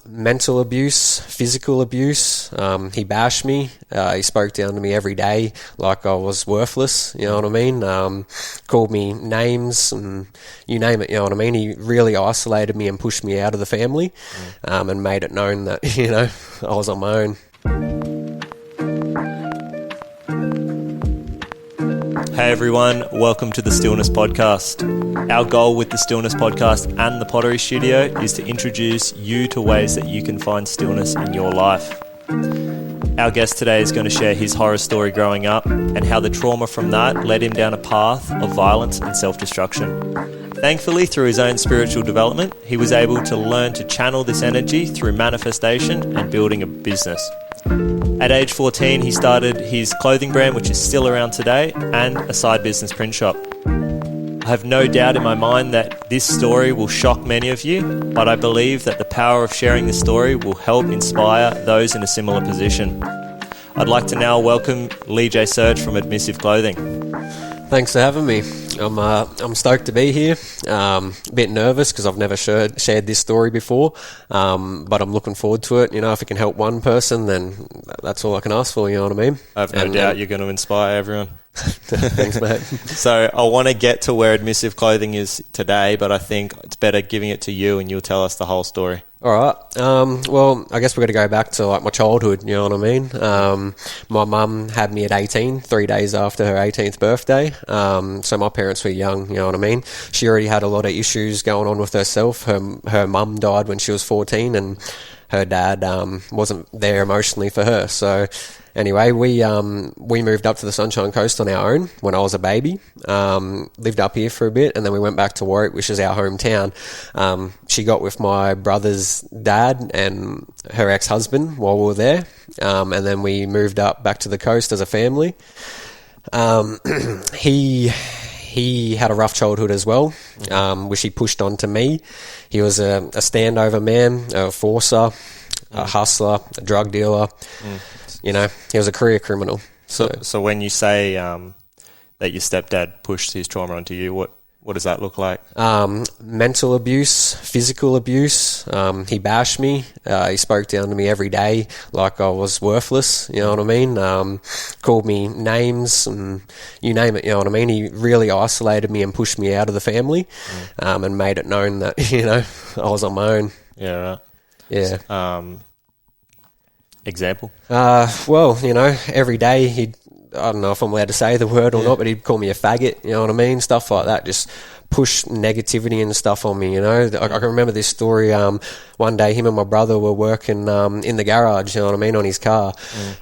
Mental abuse, physical abuse. He bashed me. He spoke down to me every day like I was worthless, you know what I mean? Called me names and you name it, you know what I mean? He really isolated me and pushed me out of the family, and made it known that, I was on my own. Hey everyone, welcome to the Stillness podcast. Our goal with the Stillness podcast and the Pottery studio is to introduce you to ways that you can find stillness in your life. Our guest today is going to share his horror story growing up and how the trauma from that led him down a path of violence and self-destruction. Thankfully, through his own spiritual development, he was able to learn to channel this energy through manifestation and building a business. At age 14, he started his clothing brand, which is still around today, and a side business print shop. I have no doubt in my mind that this story will shock many of you, but I believe that the power of sharing this story will help inspire those in a similar position. I'd like to now welcome Lejae Surch from Admissive Clothing. Thanks for having me. I'm stoked to be here. A bit nervous because I've never shared this story before, but I'm looking forward to it. If it can help one person, then that's all I can ask for, you know what I mean? I have no doubt you're going to inspire everyone. Thanks, mate. So I want to get to where Admissive Clothing is today, but I think it's better giving it to you and you'll tell us the whole story. All right. Well, I guess we're going to go back to my childhood, you know what I mean? My mum had me at 18, 3 days after her 18th birthday. So my parents were young, you know what I mean? She already had a lot of issues going on with herself. Her mum died when she was 14 and her dad wasn't there emotionally for her. So anyway, we moved up to the Sunshine Coast on our own when I was a baby. Lived up here for a bit, and then we went back to Warwick, which is our hometown. She got with my brother's dad and her ex-husband while we were there, and then we moved up back to the coast as a family. He had a rough childhood as well, which he pushed onto me. He was a standover man, a forcer, a hustler, a drug dealer. He was a career criminal. So when you say that your stepdad pushed his trauma onto you, what does that look like? Mental abuse, physical abuse. He bashed me. He spoke down to me every day like I was worthless, you know what I mean? Called me names and you name it, you know what I mean? He really isolated me and pushed me out of the family, and made it known that, I was on my own. Yeah, right. Yeah. Example? Every day I don't know if I'm allowed to say the word or not, but he'd call me a faggot, you know what I mean? Stuff like that, just push negativity and stuff on me, I can remember this story. One day him and my brother were working in the garage, you know what I mean, on his car.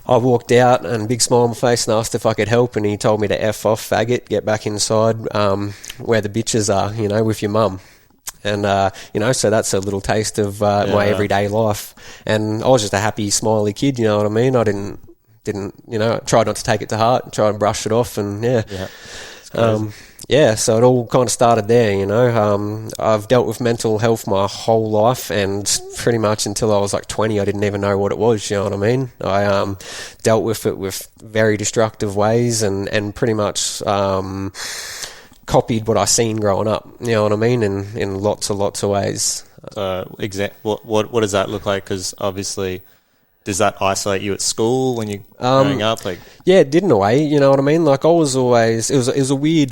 I walked out and big smile on my face and asked if I could help, and he told me to F off, faggot, get back inside where the bitches are, with your mum. And, so that's a little taste of my everyday life. And I was just a happy, smiley kid, you know what I mean? I didn't, tried not to take it to heart, tried to brush it off, and so it all kind of started there, I've dealt with mental health my whole life, and pretty much until I was like 20, I didn't even know what it was, you know what I mean? I dealt with it with very destructive ways and pretty much copied what I seen growing up, you know what I mean, in lots of ways. What does that look like? Because obviously, does that isolate you at school when you're growing up? Yeah, it did in a way, you know what I mean? Like I was always, it was a weird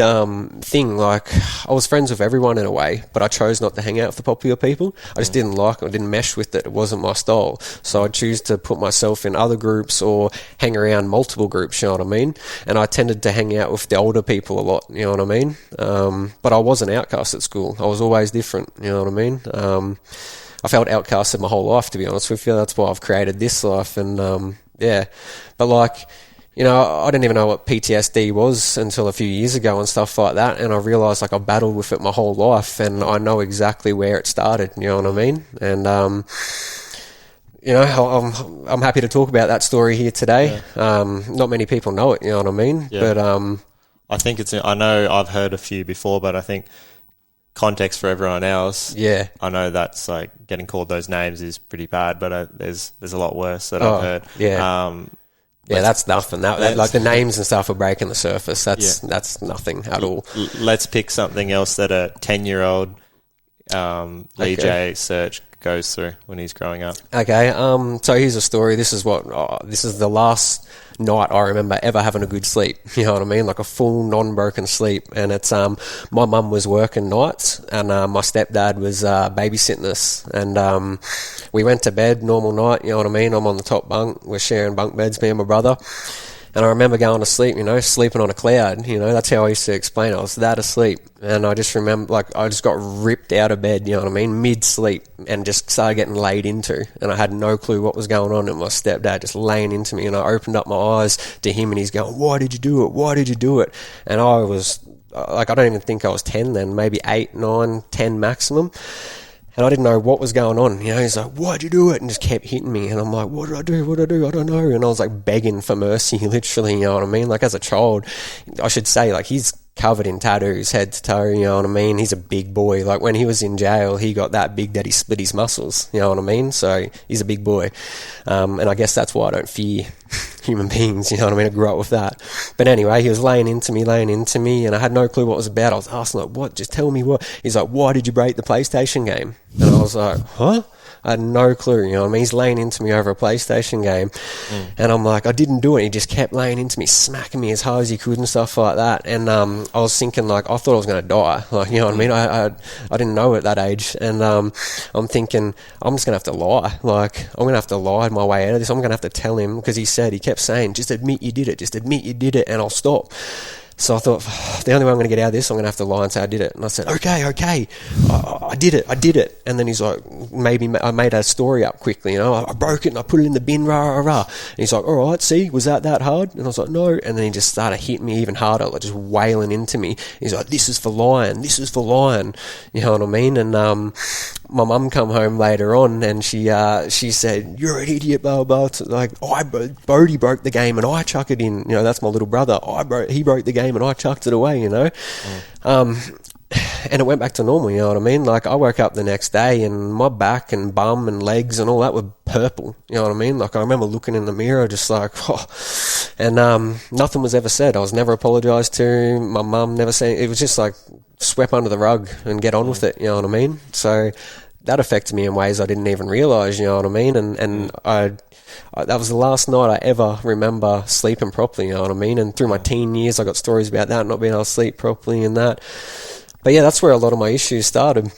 thing. Like I was friends with everyone in a way, but I chose not to hang out with the popular people. I just didn't like it. I didn't mesh with it. It wasn't my style. So I'd choose to put myself in other groups or hang around multiple groups, you know what I mean? And I tended to hang out with the older people a lot, you know what I mean? But I was an outcast at school. I was always different, you know what I mean? I felt outcasted my whole life, to be honest with you. That's why I've created this life. And, but I didn't even know what PTSD was until a few years ago and stuff like that. And I realised I battled with it my whole life, and I know exactly where it started, you know what I mean? And, I'm happy to talk about that story here today. Yeah. Not many people know it, you know what I mean? Yeah. But, I know I've heard a few before, but I think context for everyone else. Yeah. I know that's getting called those names is pretty bad, but there's a lot worse that I've heard. Yeah. That's nothing. Like the names and stuff are breaking the surface. That's nothing at all. Let's pick something else that a 10-year-old Lejae Surch goes through when he's growing up. Okay, so here's a story. This is the last night I remember ever having a good sleep. You know what I mean? Like a full non-broken sleep. And it's my mum was working nights, and my stepdad was babysitting us. And we went to bed, normal night. You know what I mean? I'm on the top bunk. We're sharing bunk beds, me and my brother. And I remember going to sleep, sleeping on a cloud. That's how I used to explain it. I was that asleep. And I just remember, I just got ripped out of bed, you know what I mean, mid-sleep, and just started getting laid into. And I had no clue what was going on, and my stepdad just laying into me. And I opened up my eyes to him, and he's going, "Why did you do it? Why did you do it?" And I was, I don't even think I was 10 then, maybe 8, 9, 10 maximum. And I didn't know what was going on. He's like, "Why'd you do it?" And just kept hitting me. And I'm like, "What did I do? What did I do? I don't know." And I was like begging for mercy, literally, you know what I mean? Like as a child, I should say, like he's covered in tattoos, head to toe, you know what I mean? He's a big boy. Like when he was in jail, he got that big that he split his muscles, you know what I mean? So he's a big boy. And I guess that's why I don't fear human beings, you know what I mean? I grew up with that. But anyway, he was laying into me, and I had no clue what it was about. I was asking, like, "What? Just tell me what." He's like, "Why did you break the PlayStation game?" And I was like, "Huh?" I had no clue, you know what I mean? He's laying into me over a PlayStation game. And I'm like, "I didn't do it." He just kept laying into me, smacking me as hard as he could and stuff like that. And I was thinking, like, I thought I was going to die. Like, you know what I mean? I didn't know at that age. And I'm thinking, I'm just going to have to lie. Like, I'm going to have to lie my way out of this. I'm going to have to tell him, because he kept saying, "Just admit you did it. Just admit you did it, and I'll stop." So I thought, the only way I'm going to get out of this, I'm going to have to lie and say I did it. And I said, okay, I did it. And then he's like, maybe I made a story up quickly, I broke it and I put it in the bin, rah, rah, rah. And he's like, "All right, see, was that hard?" And I was like, "No." And then he just started hitting me even harder, like just wailing into me. He's like, "This is for lying, you know what I mean? And my mum come home later on, and she said, "You're an idiot, blah, blah, blah." Like, Bodie broke the game and I chuck it in. That's my little brother. He broke the game and I chucked it away, and it went back to normal, you know what I mean? Like, I woke up the next day and my back and bum and legs and all that were purple, you know what I mean? Like, I remember looking in the mirror just like, and nothing was ever said. I was never apologised to. My mum never said. It was just like swept under the rug and get on with it, you know what I mean? So that affected me in ways I didn't even realise, you know what I mean? And that was the last night I ever remember sleeping properly, you know what I mean? And through my teen years, I got stories about that, not being able to sleep properly and that. But yeah, that's where a lot of my issues started.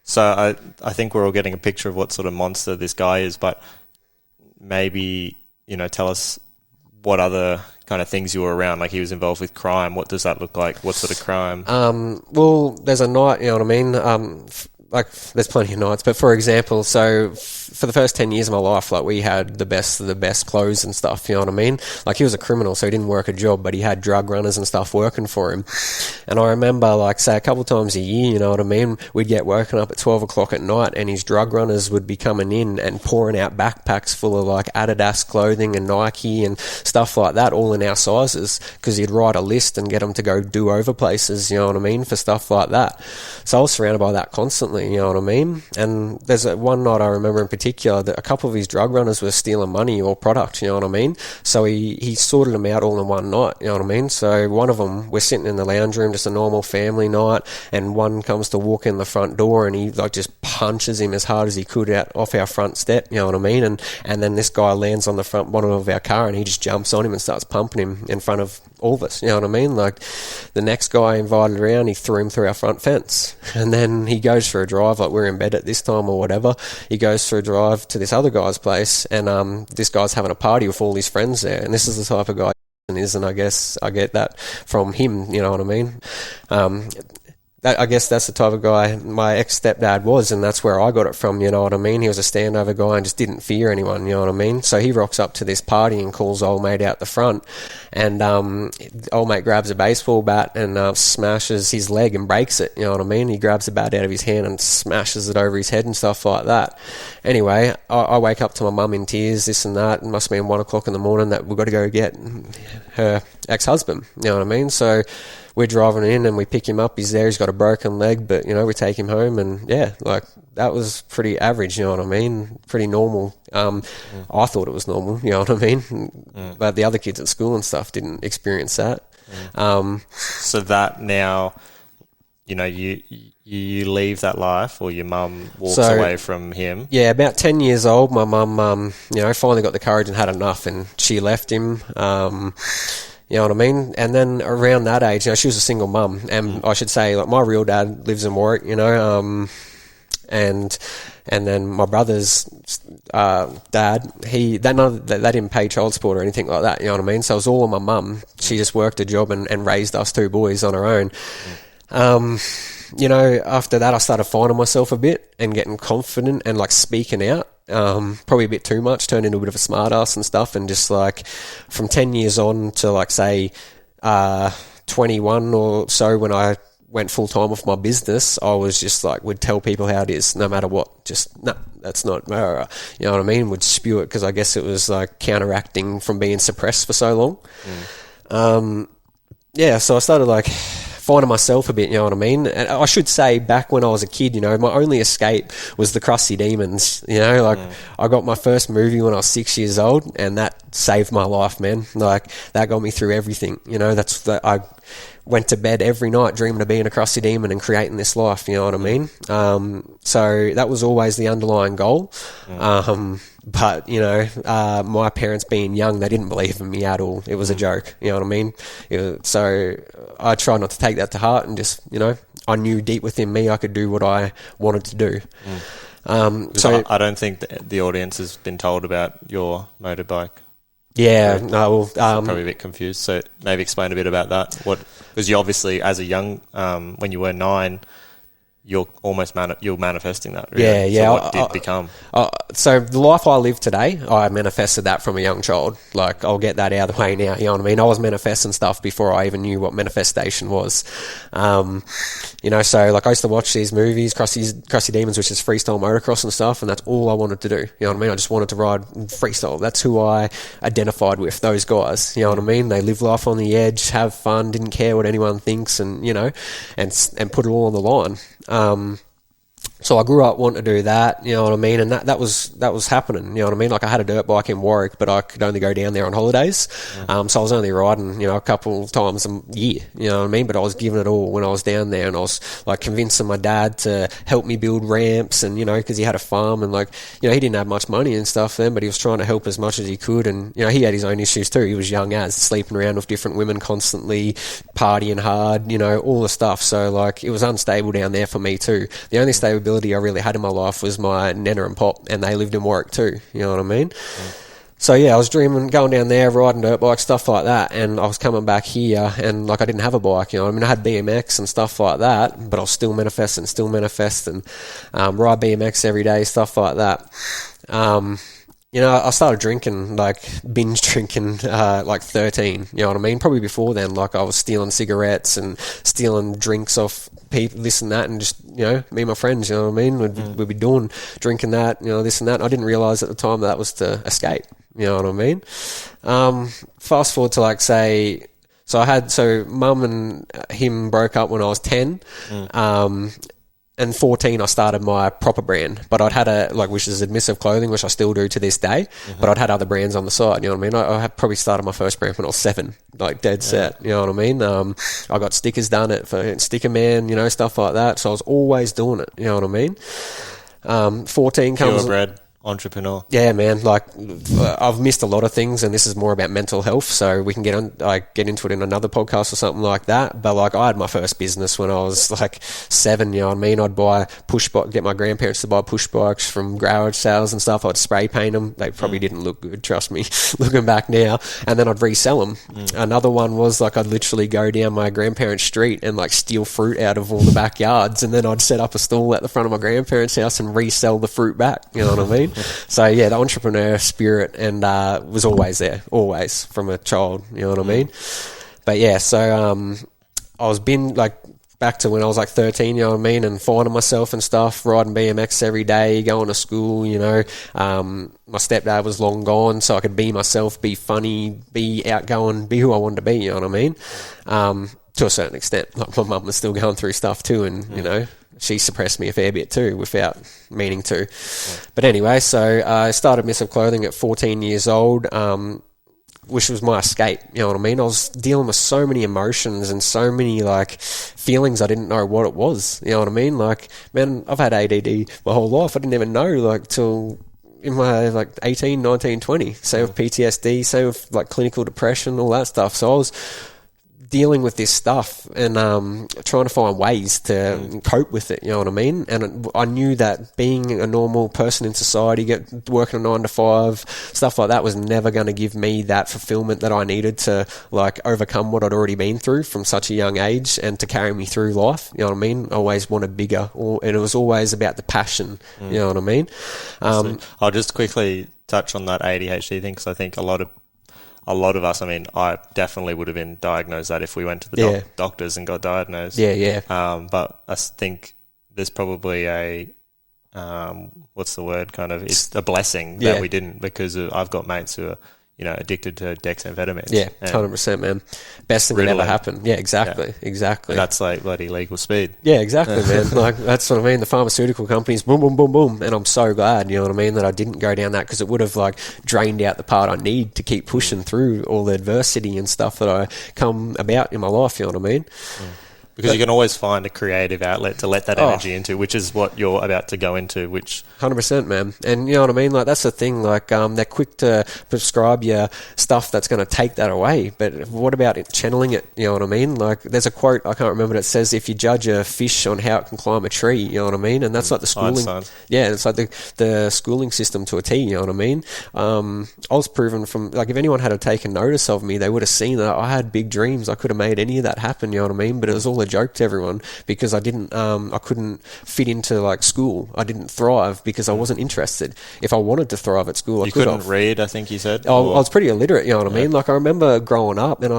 So I think we're all getting a picture of what sort of monster this guy is, but maybe, tell us what other kind of things you were around. Like, he was involved with crime. What does that look like? What sort of crime? Well, there's a night, you know what I mean? Like, there's plenty of nights, but for example, so for the first 10 years of my life, like, we had the best of the best clothes and stuff, you know what I mean? Like, he was a criminal, so he didn't work a job, but he had drug runners and stuff working for him. And I remember, like, say, a couple times a year, you know what I mean, we'd get woken up at 12 o'clock at night, and his drug runners would be coming in and pouring out backpacks full of, like, Adhd clothing and Nike and stuff like that, all in our sizes, because he'd write a list and get them to go do over places, you know what I mean, for stuff like that. So I was surrounded by that constantly, you know what I mean? And there's one night I remember in particular that a couple of his drug runners were stealing money or product, you know what I mean? So he sorted them out all in one night, you know what I mean? So one of them, we're sitting in the lounge room, just a normal family night, and one comes to walk in the front door and he like just punches him as hard as he could out off our front step, you know what I mean? And then this guy lands on the front bottom of our car and he just jumps on him and starts pumping him in front of all of us, you know what I mean? Like, the next guy invited around, he threw him through our front fence. And then he goes for a drive, like we're in bed at this time or whatever. He goes for a drive to this other guy's place, and this guy's having a party with all his friends there. And this is the type of guy he is, and I guess I get that from him, you know what I mean? I guess that's the type of guy my ex-stepdad was, and that's where I got it from, you know what I mean? He was a standover guy and just didn't fear anyone, you know what I mean? So he rocks up to this party and calls old mate out the front, and old mate grabs a baseball bat and smashes his leg and breaks it, you know what I mean? He grabs the bat out of his hand and smashes it over his head and stuff like that. Anyway, I wake up to my mum in tears, this and that. It must have been 1 o'clock in the morning that we've got to go get her ex-husband, you know what I mean? So we're driving in and we pick him up. He's there. He's got a broken leg, but, we take him home. And, yeah, like, that was pretty average, you know what I mean? Pretty normal. I thought it was normal, you know what I mean? But the other kids at school and stuff didn't experience that. So that now, you leave that life, or your mum walks away from him. Yeah, about 10 years old, my mum, finally got the courage and had enough, and she left him. You know what I mean? And then around that age, she was a single mum, and I should say, like, my real dad lives in Warwick, and then my brother's dad, they didn't pay child support or anything like that, you know what I mean? So it was all on my mum. She just worked a job and raised us two boys on her own. After that, I started finding myself a bit and getting confident and, like, speaking out. Probably a bit too much, turned into a bit of a smart ass and stuff, and just, like, from 10 years on to, like, say 21 or so, when I went full time with my business, I was just like, would tell people how it is, no matter what. Just, no, that's not, you know what I mean? Would spew it, because I guess it was like counteracting from being suppressed for so long. So I started like finding myself a bit, you know what I mean? And I should say, back when I was a kid, my only escape was the crusty demons, I got my first movie when I was 6 years old, and that saved my life, man. Like, that got me through everything, I went to bed every night dreaming of being a crusty demon and creating this life, you know what I mean? So that was always the underlying goal. But, my parents being young, they didn't believe in me at all. It was a joke, you know what I mean? So I tried not to take that to heart, and just, I knew deep within me I could do what I wanted to do. So I don't think the audience has been told about your motorbike. Yeah, no, probably a bit confused. So maybe explain a bit about that. Because you obviously, as a young, when you were 9, you're almost you're manifesting that. Really. Yeah. So what did become? So the life I live today, I manifested that from a young child. Like, I'll get that out of the way now. You know what I mean? I was manifesting stuff before I even knew what manifestation was. So like, I used to watch these movies, Crusty Demons, which is freestyle motocross and stuff, and that's all I wanted to do. You know what I mean? I just wanted to ride freestyle. That's who I identified with, those guys. You know what I mean? They live life on the edge, have fun, didn't care what anyone thinks, and, and put it all on the line. So I grew up wanting to do that, you know what I mean? And that was happening, you know what I mean? Like, I had a dirt bike in Warwick, but I could only go down there on holidays. So I was only riding, a couple times a year, you know what I mean? But I was giving it all when I was down there, and I was like convincing my dad to help me build ramps, and, because he had a farm, and, like, he didn't have much money and stuff then, but he was trying to help as much as he could. And, he had his own issues too. He was young sleeping around with different women constantly, partying hard, all the stuff. So, like, it was unstable down there for me too. The only stability I really had in my life was my nana and pop, and they lived in Warwick too, you know what I mean? So yeah, I was dreaming, going down there, riding dirt bikes, stuff like that, and I was coming back here, and, like, I didn't have a bike, you know what I mean? I had BMX and stuff like that, but I was still manifesting, ride BMX every day, stuff like that. I started drinking, like, binge drinking, like 13, you know what I mean? Probably before then, like, I was stealing cigarettes and stealing drinks off people, this and that, and just, me and my friends, you know what I mean? We'd be drinking that, this and that. And I didn't realise at the time that was to escape, you know what I mean? Fast forward to, like, say, so mum and him broke up when I was 10, and 14, I started my proper brand, but I'd had which is Admissive clothing, which I still do to this day, but I'd had other brands on the side, you know what I mean? I had probably started my first brand when I was 7, like, dead set, you know what I mean? I got stickers done for Sticker Man, stuff like that, so I was always doing it, you know what I mean? 14 comes... Purebred entrepreneur. Yeah, man, like, I've missed a lot of things, and this is more about mental health, so we can get into it in another podcast or something like that. But, like, I had my first business when I was, like, 7, you know what I mean? I'd buy get my grandparents to buy push bikes from garage sales and stuff. I'd spray paint them. They probably didn't look good, trust me, looking back now. And then I'd resell them. Another one was, like, I'd literally go down my grandparents' street and, like, steal fruit out of all the backyards, and then I'd set up a stall at the front of my grandparents' house and resell the fruit back, you know what I mean? So yeah, the entrepreneur spirit and was always there, always, from a child, you know what I mean? But yeah, so I was back to when I was like 13, you know what I mean, and finding myself and stuff, riding BMX every day, going to school, my stepdad was long gone, so I could be myself, be funny, be outgoing, be who I wanted to be, you know what I mean? To a certain extent, like, my mum was still going through stuff too, and she suppressed me a fair bit too without meaning to. But anyway, so I started Admissive Clothing at 14 years old. which was my escape. You know what I mean? I was dealing with so many emotions and so many like feelings I didn't know what it was. You know what I mean? Like, man, I've had ADD my whole life. I didn't even know like till in my like 18, 19, 20. Same with PTSD, same with like clinical depression, all that stuff. So I was dealing with this stuff and trying to find ways to cope with it, you know what I mean? And I knew that being a normal person in society, working a 9 to 5, stuff like that was never going to give me that fulfillment that I needed to like overcome what I'd already been through from such a young age and to carry me through life, you know what I mean? I always wanted bigger, and it was always about the passion, you know what I mean? I'll just quickly touch on that ADHD thing because I think a lot of us, I mean, I definitely would have been diagnosed that if we went to the doctors and got diagnosed. But I think there's probably what's the word? It's a blessing that we didn't, because I've got mates who are, addicted to dexamphetamines. Yeah, 100%, man. Best thing that ever happened. Yeah, exactly. And that's like bloody legal speed. Yeah, exactly, man. Like, that's what I mean. The pharmaceutical companies, boom, boom, boom, boom. And I'm so glad, you know what I mean, that I didn't go down that, because it would have like drained out the part I need to keep pushing through all the adversity and stuff that I come about in my life, you know what I mean? Because you can always find a creative outlet to let that energy into, which is what you're about to go into, which... 100%, man. And you know what I mean? Like, that's the thing. Like, they're quick to prescribe you stuff that's going to take that away. But what about channeling it? You know what I mean? Like, there's a quote, I can't remember, that says, if you judge a fish on how it can climb a tree, you know what I mean? And that's like the schooling... Einstein. Yeah, it's like the schooling system to a T, you know what I mean? I was proven from... Like, if anyone had taken notice of me, they would have seen that I had big dreams. I could have made any of that happen, you know what I mean? But it was all a joke to everyone, because I couldn't fit into like school. I didn't thrive because I wasn't interested. If I wanted to thrive at school, I could have. You couldn't read, I think you said? I was pretty illiterate, you know what I mean? Like, I remember growing up and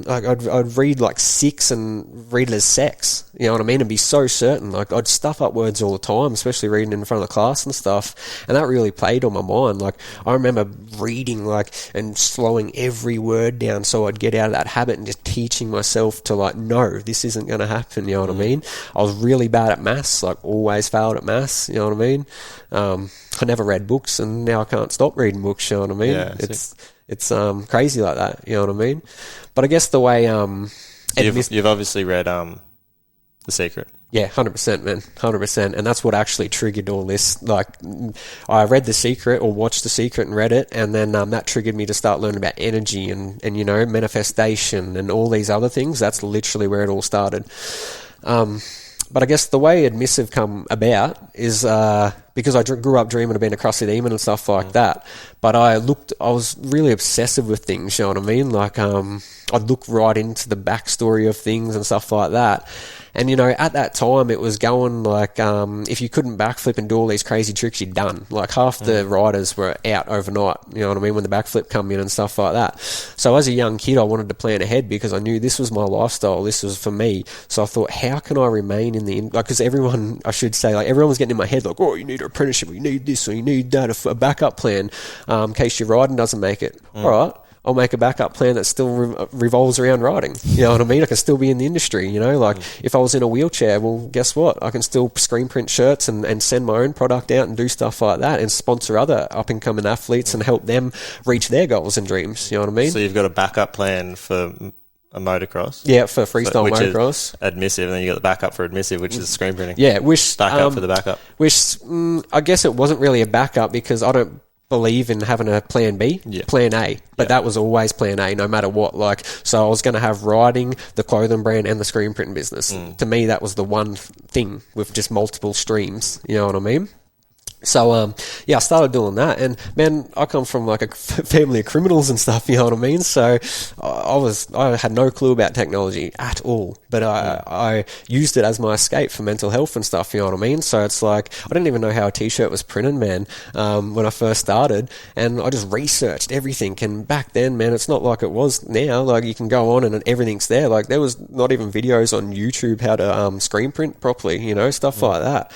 I'd read like 6 and read it as sex, you know what I mean? And be so certain. Like, I'd stuff up words all the time, especially reading in front of the class and stuff. And that really played on my mind. Like, I remember reading like and slowing every word down so I'd get out of that habit and just teaching myself to like, no, this isn't going to happen. You know what I mean? I was really bad at maths, like always failed at maths, you know what I mean? I never read books, and now I can't stop reading books, you know what I mean? Yeah, it's crazy like that, you know what I mean? But I guess the way... You've obviously read The Secret. Yeah, 100%, man, 100%. And that's what actually triggered all this. Like, I read The Secret, or watched The Secret and read it, and then that triggered me to start learning about energy and manifestation and all these other things. That's literally where it all started. But I guess the way Admissive come about is because I grew up dreaming of being a crusty demon and stuff like that. But I was really obsessive with things, you know what I mean? Like, I'd look right into the backstory of things and stuff like that. And, at that time, it was going like, if you couldn't backflip and do all these crazy tricks, you're done. Like, half the riders were out overnight, you know what I mean, when the backflip come in and stuff like that. So as a young kid, I wanted to plan ahead because I knew this was my lifestyle. This was for me. So I thought, how can I remain in the... Because everyone was getting in my head, like, oh, you need an apprenticeship, or you need this, or you need that, a backup plan, in case your riding doesn't make it. All right. I'll make a backup plan that still revolves around riding. You know what I mean? I can still be in the industry, like if I was in a wheelchair, well, guess what? I can still screen print shirts and send my own product out and do stuff like that and sponsor other up-and-coming athletes and help them reach their goals and dreams. You know what I mean? So you've got a backup plan for a motocross? Yeah, for freestyle motocross. Admissive, and then you got the backup for Admissive, which is screen printing. Yeah, backup for the backup. I guess it wasn't really a backup because I don't believe in having a plan B, plan A, but that was always plan A no matter what. Like, so I was going to have riding, the clothing brand, and the screen printing business. To me, that was the one thing with just multiple streams, you know what I mean? So, I started doing that, and man, I come from like a family of criminals and stuff, you know what I mean? So I had no clue about technology at all, but I used it as my escape for mental health and stuff, you know what I mean? So it's like, I didn't even know how a t-shirt was printed, man, when I first started, and I just researched everything. And back then, man, it's not like it was now. Like, you can go on and everything's there. Like, there was not even videos on YouTube how to screen print properly, stuff like that.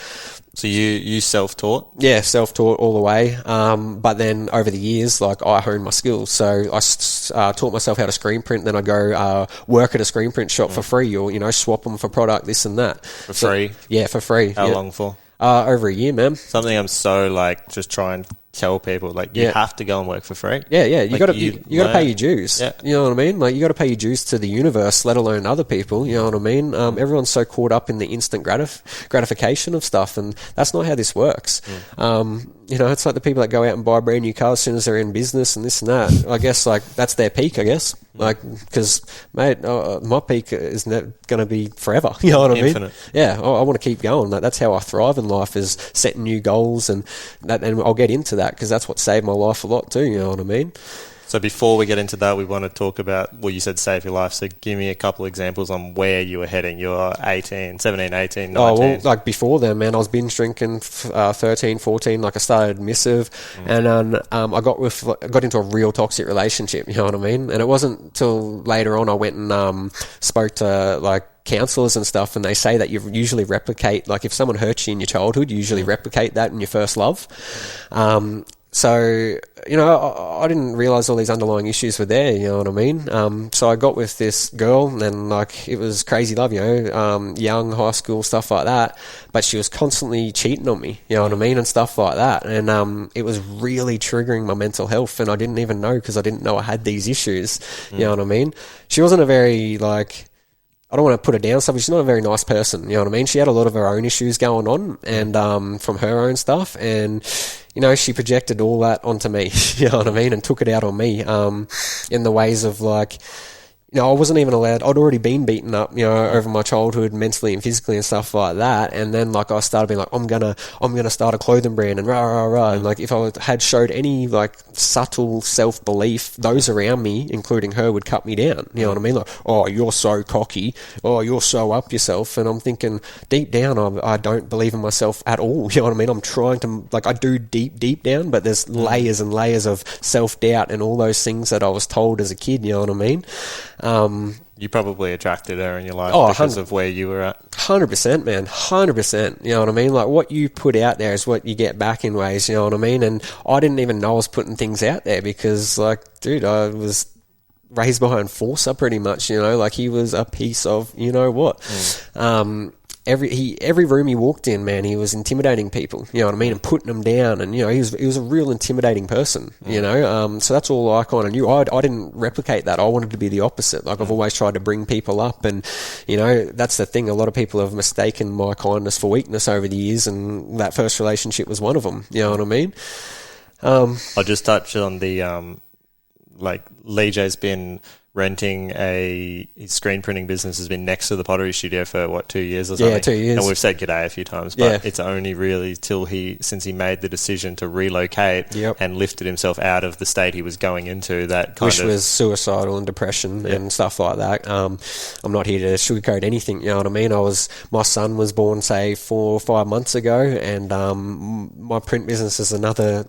So you self-taught? Yeah, self-taught all the way. But then over the years, like, I honed my skills. So I taught myself how to screen print. Then I'd go work at a screen print shop for free, or, swap them for product, this and that. Free? Yeah, for free. How long for? Over a year, man. Something I'm so, like, just trying tell people, like, you have to go and work for free. Yeah, you Like, got to pay your dues. Yeah. You know what I mean? Like, you got to pay your dues to the universe, let alone other people. You know what I mean? Everyone's so caught up in the instant gratification of stuff, and that's not how this works. You know, it's like the people that go out and buy brand new cars as soon as they're in business and this and that. I guess, like, that's their peak, I guess. Like, because, mate, my peak is going to be forever. You know what I mean? Infinite. Yeah, I want to keep going. That's how I thrive in life, is setting new goals, and I'll get into that because that's what saved my life a lot too. You know what I mean? So before we get into that, we want to talk about, well, you said save your life. So give me a couple of examples on where you were heading. You were 17, 18, 19. Oh, well, like before then, man, I was binge drinking 13, 14. Like, I started Admissive, and I got into a real toxic relationship. You know what I mean? And it wasn't till later on I went and spoke to, like, counsellors and stuff, and they say that you usually replicate, like, if someone hurts you in your childhood, you usually replicate that in your first love. So, you know, I didn't realise all these underlying issues were there, you know what I mean? So I got with this girl, and, like, it was crazy love, you know, young, high school, stuff like that, but she was constantly cheating on me, you know what I mean, and stuff like that, and it was really triggering my mental health, and I didn't even know, because I didn't know I had these issues, you know what I mean? She wasn't a very, like, I don't want to put her down, stuff, but she's not a very nice person, you know what I mean? She had a lot of her own issues going on, and from her own stuff, and, you know, she projected all that onto me, you know what I mean, and took it out on me, in the ways of, like, you know, I wasn't even allowed, I'd already been beaten up, you know, over my childhood, mentally and physically and stuff like that, and then, like, I started being like, I'm gonna start a clothing brand, and and, like, if I had showed any, like, subtle self-belief, those around me, including her, would cut me down, you know what I mean, like, oh, you're so cocky, oh, you're so up yourself, and I'm thinking, deep down, I don't believe in myself at all, you know what I mean, I'm trying to, like, I do deep down, but there's layers and layers of self-doubt and all those things that I was told as a kid, you know what I mean. You probably attracted her in your life because of where you were at. 100%, man. 100%. You know what I mean? Like, what you put out there is what you get back in ways, you know what I mean? And I didn't even know I was putting things out there because, like, dude, I was raised behind Forcer pretty much, you know? Like, he was a piece of, you know what? Every room he walked in, man, he was intimidating people, you know what I mean, and putting them down, and, you know, he was a real intimidating person, you know, so that's all I kind of knew. I didn't replicate that. I wanted to be the opposite. Like, I've always tried to bring people up, and, you know, that's the thing. A lot of people have mistaken my kindness for weakness over the years, and that first relationship was one of them, you know what I mean? I'll just touch on the, like, Lejae's been renting his screen printing business has been next to the Pottery studio for 2 years or something? Yeah, 2 years. And we've said g'day a few times, but it's only really since he made the decision to relocate and lifted himself out of the state he was going into, which was suicidal and depression and stuff like that. I'm not here to sugarcoat anything, you know what I mean? My son was born, say, 4 or 5 months ago, and my print business is another.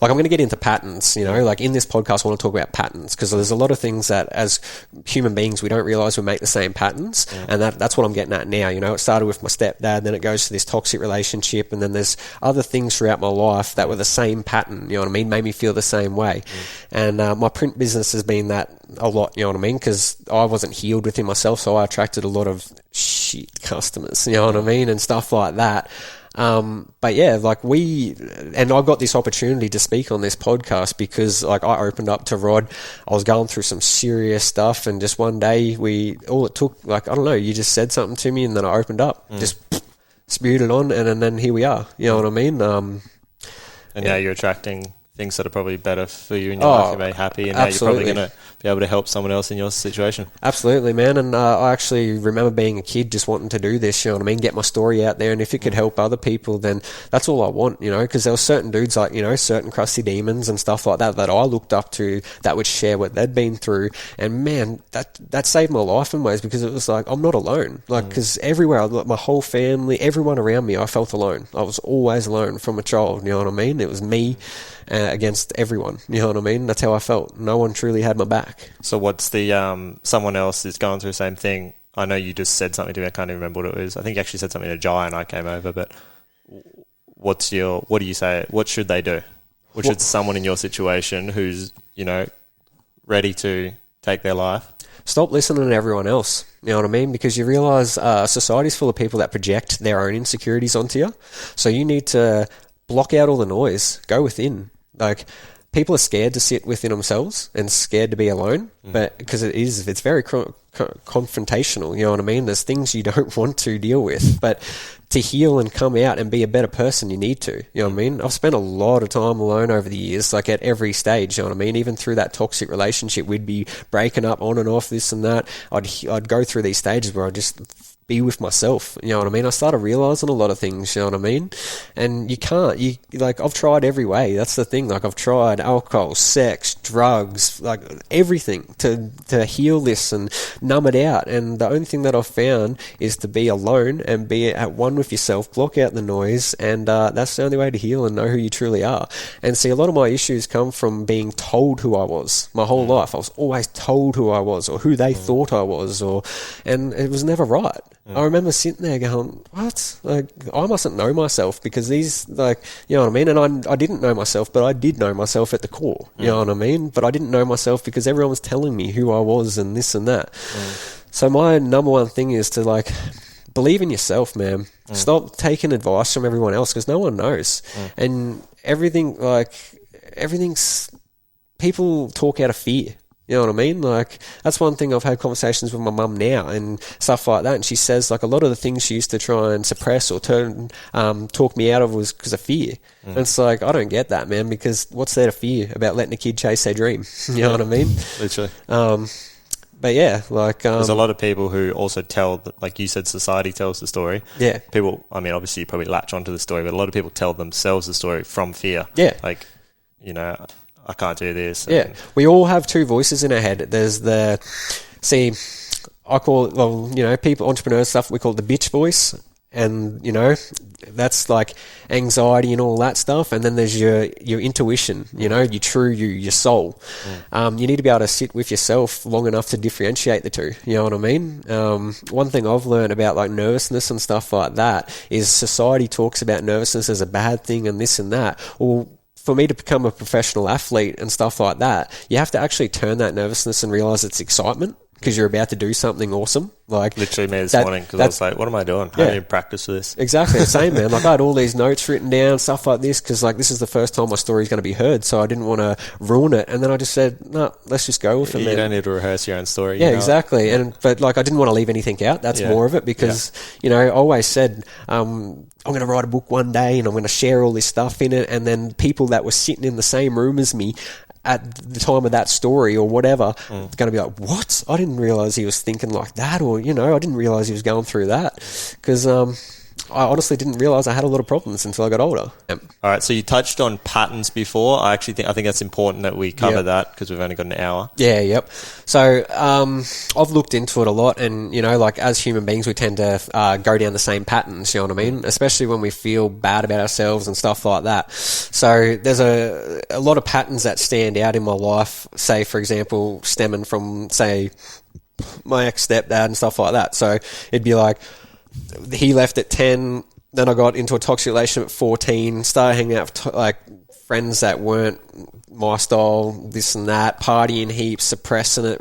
Like, I'm going to get into patterns, you know, like, in this podcast I want to talk about patterns, because there's a lot of things that as human beings we don't realise we make the same patterns, and that's what I'm getting at now, you know. It started with my stepdad, then it goes to this toxic relationship, and then there's other things throughout my life that were the same pattern, you know what I mean, made me feel the same way, and my print business has been that a lot, you know what I mean, because I wasn't healed within myself, so I attracted a lot of shit customers, you know what I mean, and stuff like that. But yeah, like, and I got this opportunity to speak on this podcast because, like, I opened up to Rod. I was going through some serious stuff, and just one day all it took, like, I don't know, you just said something to me, and then I opened up, just spewed it on, and then here we are, you know what I mean? And now you're attracting things that are probably better for you in your life. You're very happy, and now you're probably going to be able to help someone else in your situation. Absolutely, man. And I actually remember being a kid just wanting to do this, you know what I mean, get my story out there, and if it could help other people, then that's all I want, you know, because there were certain dudes, like, you know, certain crusty demons and stuff like that I looked up to that would share what they'd been through, and man, that saved my life in ways, because it was like, I'm not alone, like, because everywhere, like, my whole family, everyone around me, I felt alone. I was always alone from a child, you know what I mean? It was me against everyone, you know what I mean? That's how I felt. No one truly had my back. So what's the someone else is going through the same thing? I know you just said something to me, I can't even remember what it was. I think you actually said something to Jai and I came over, but what do you say? What should they do? What should someone in your situation who's, you know, ready to take their life? Stop listening to everyone else, you know what I mean? Because you realise society's full of people that project their own insecurities onto you. So you need to block out all the noise, go within. Like, people are scared to sit within themselves and scared to be alone, but because it's very confrontational, you know what I mean? There's things you don't want to deal with, but to heal and come out and be a better person, you need to, you know what I mean? I've spent a lot of time alone over the years, like at every stage, you know what I mean? Even through that toxic relationship, we'd be breaking up on and off, this and that. I'd go through these stages where I'd just be with myself, you know what I mean? I started realising a lot of things, you know what I mean? And I've tried every way, that's the thing, like I've tried alcohol, sex, drugs, like everything to heal this and numb it out, and the only thing that I've found is to be alone and be at one with yourself, block out the noise, and that's the only way to heal and know who you truly are. And see, a lot of my issues come from being told who I was my whole life. I was always told who I was or who they thought I was, and it was never right. I remember sitting there going, what? Like, I mustn't know myself because these, like, you know what I mean? And I didn't know myself, but I did know myself at the core, you know what I mean? But I didn't know myself because everyone was telling me who I was and this and that. So my number one thing is to, like, believe in yourself, man. Stop taking advice from everyone else because no one knows. And everything's, people talk out of fear. You know what I mean? Like, that's one thing I've had conversations with my mum now and stuff like that. And she says, like, a lot of the things she used to try and suppress or talk me out of was because of fear. And it's like, I don't get that, man, because what's there to fear about letting a kid chase their dream? You know what I mean? Literally. But yeah, like... there's a lot of people who also tell, like you said, society tells the story. Yeah. People, I mean, obviously you probably latch onto the story, but a lot of people tell themselves the story from fear. Yeah. Like, you know... I can't do this. Yeah, we all have two voices in our head. There's I call it, well, you know, people, entrepreneurs stuff, we call it the bitch voice. And, you know, that's like anxiety and all that stuff. And then there's your intuition, you know, your soul. You need to be able to sit with yourself long enough to differentiate the two. You know what I mean? One thing I've learned about like nervousness and stuff like that is society talks about nervousness as a bad thing and this and that. Well, for me to become a professional athlete and stuff like that, you have to actually turn that nervousness and realize it's excitement because you're about to do something awesome. Like literally me this morning because I was like, what am I doing? I didn't practice for this. Exactly the same, man. Like I had all these notes written down, stuff like this, because like this is the first time my story's going to be heard, so I didn't want to ruin it. And then I just said, no, let's just go with it. You don't need to rehearse your own story. Yeah, exactly. But like I didn't want to leave anything out. That's more of it because you know I always said I'm going to write a book one day and I'm going to share all this stuff in it, and then people that were sitting in the same room as me at the time of that story or whatever, going to be like, what? I didn't realise he was thinking like that, or, you know, I didn't realise he was going through that. Because I honestly didn't realise I had a lot of problems until I got older. All right, so you touched on patterns before. I think that's important that we cover that because we've only got an hour. Yeah, yep. So I've looked into it a lot, and, you know, like as human beings, we tend to go down the same patterns, you know what I mean? Especially when we feel bad about ourselves and stuff like that. So there's a lot of patterns that stand out in my life, say, for example, stemming from, say, my ex-stepdad and stuff like that. So it'd be like, he left at 10, then I got into a toxic relationship at 14, started hanging out with like friends that weren't my style, this and that, partying heaps, suppressing it,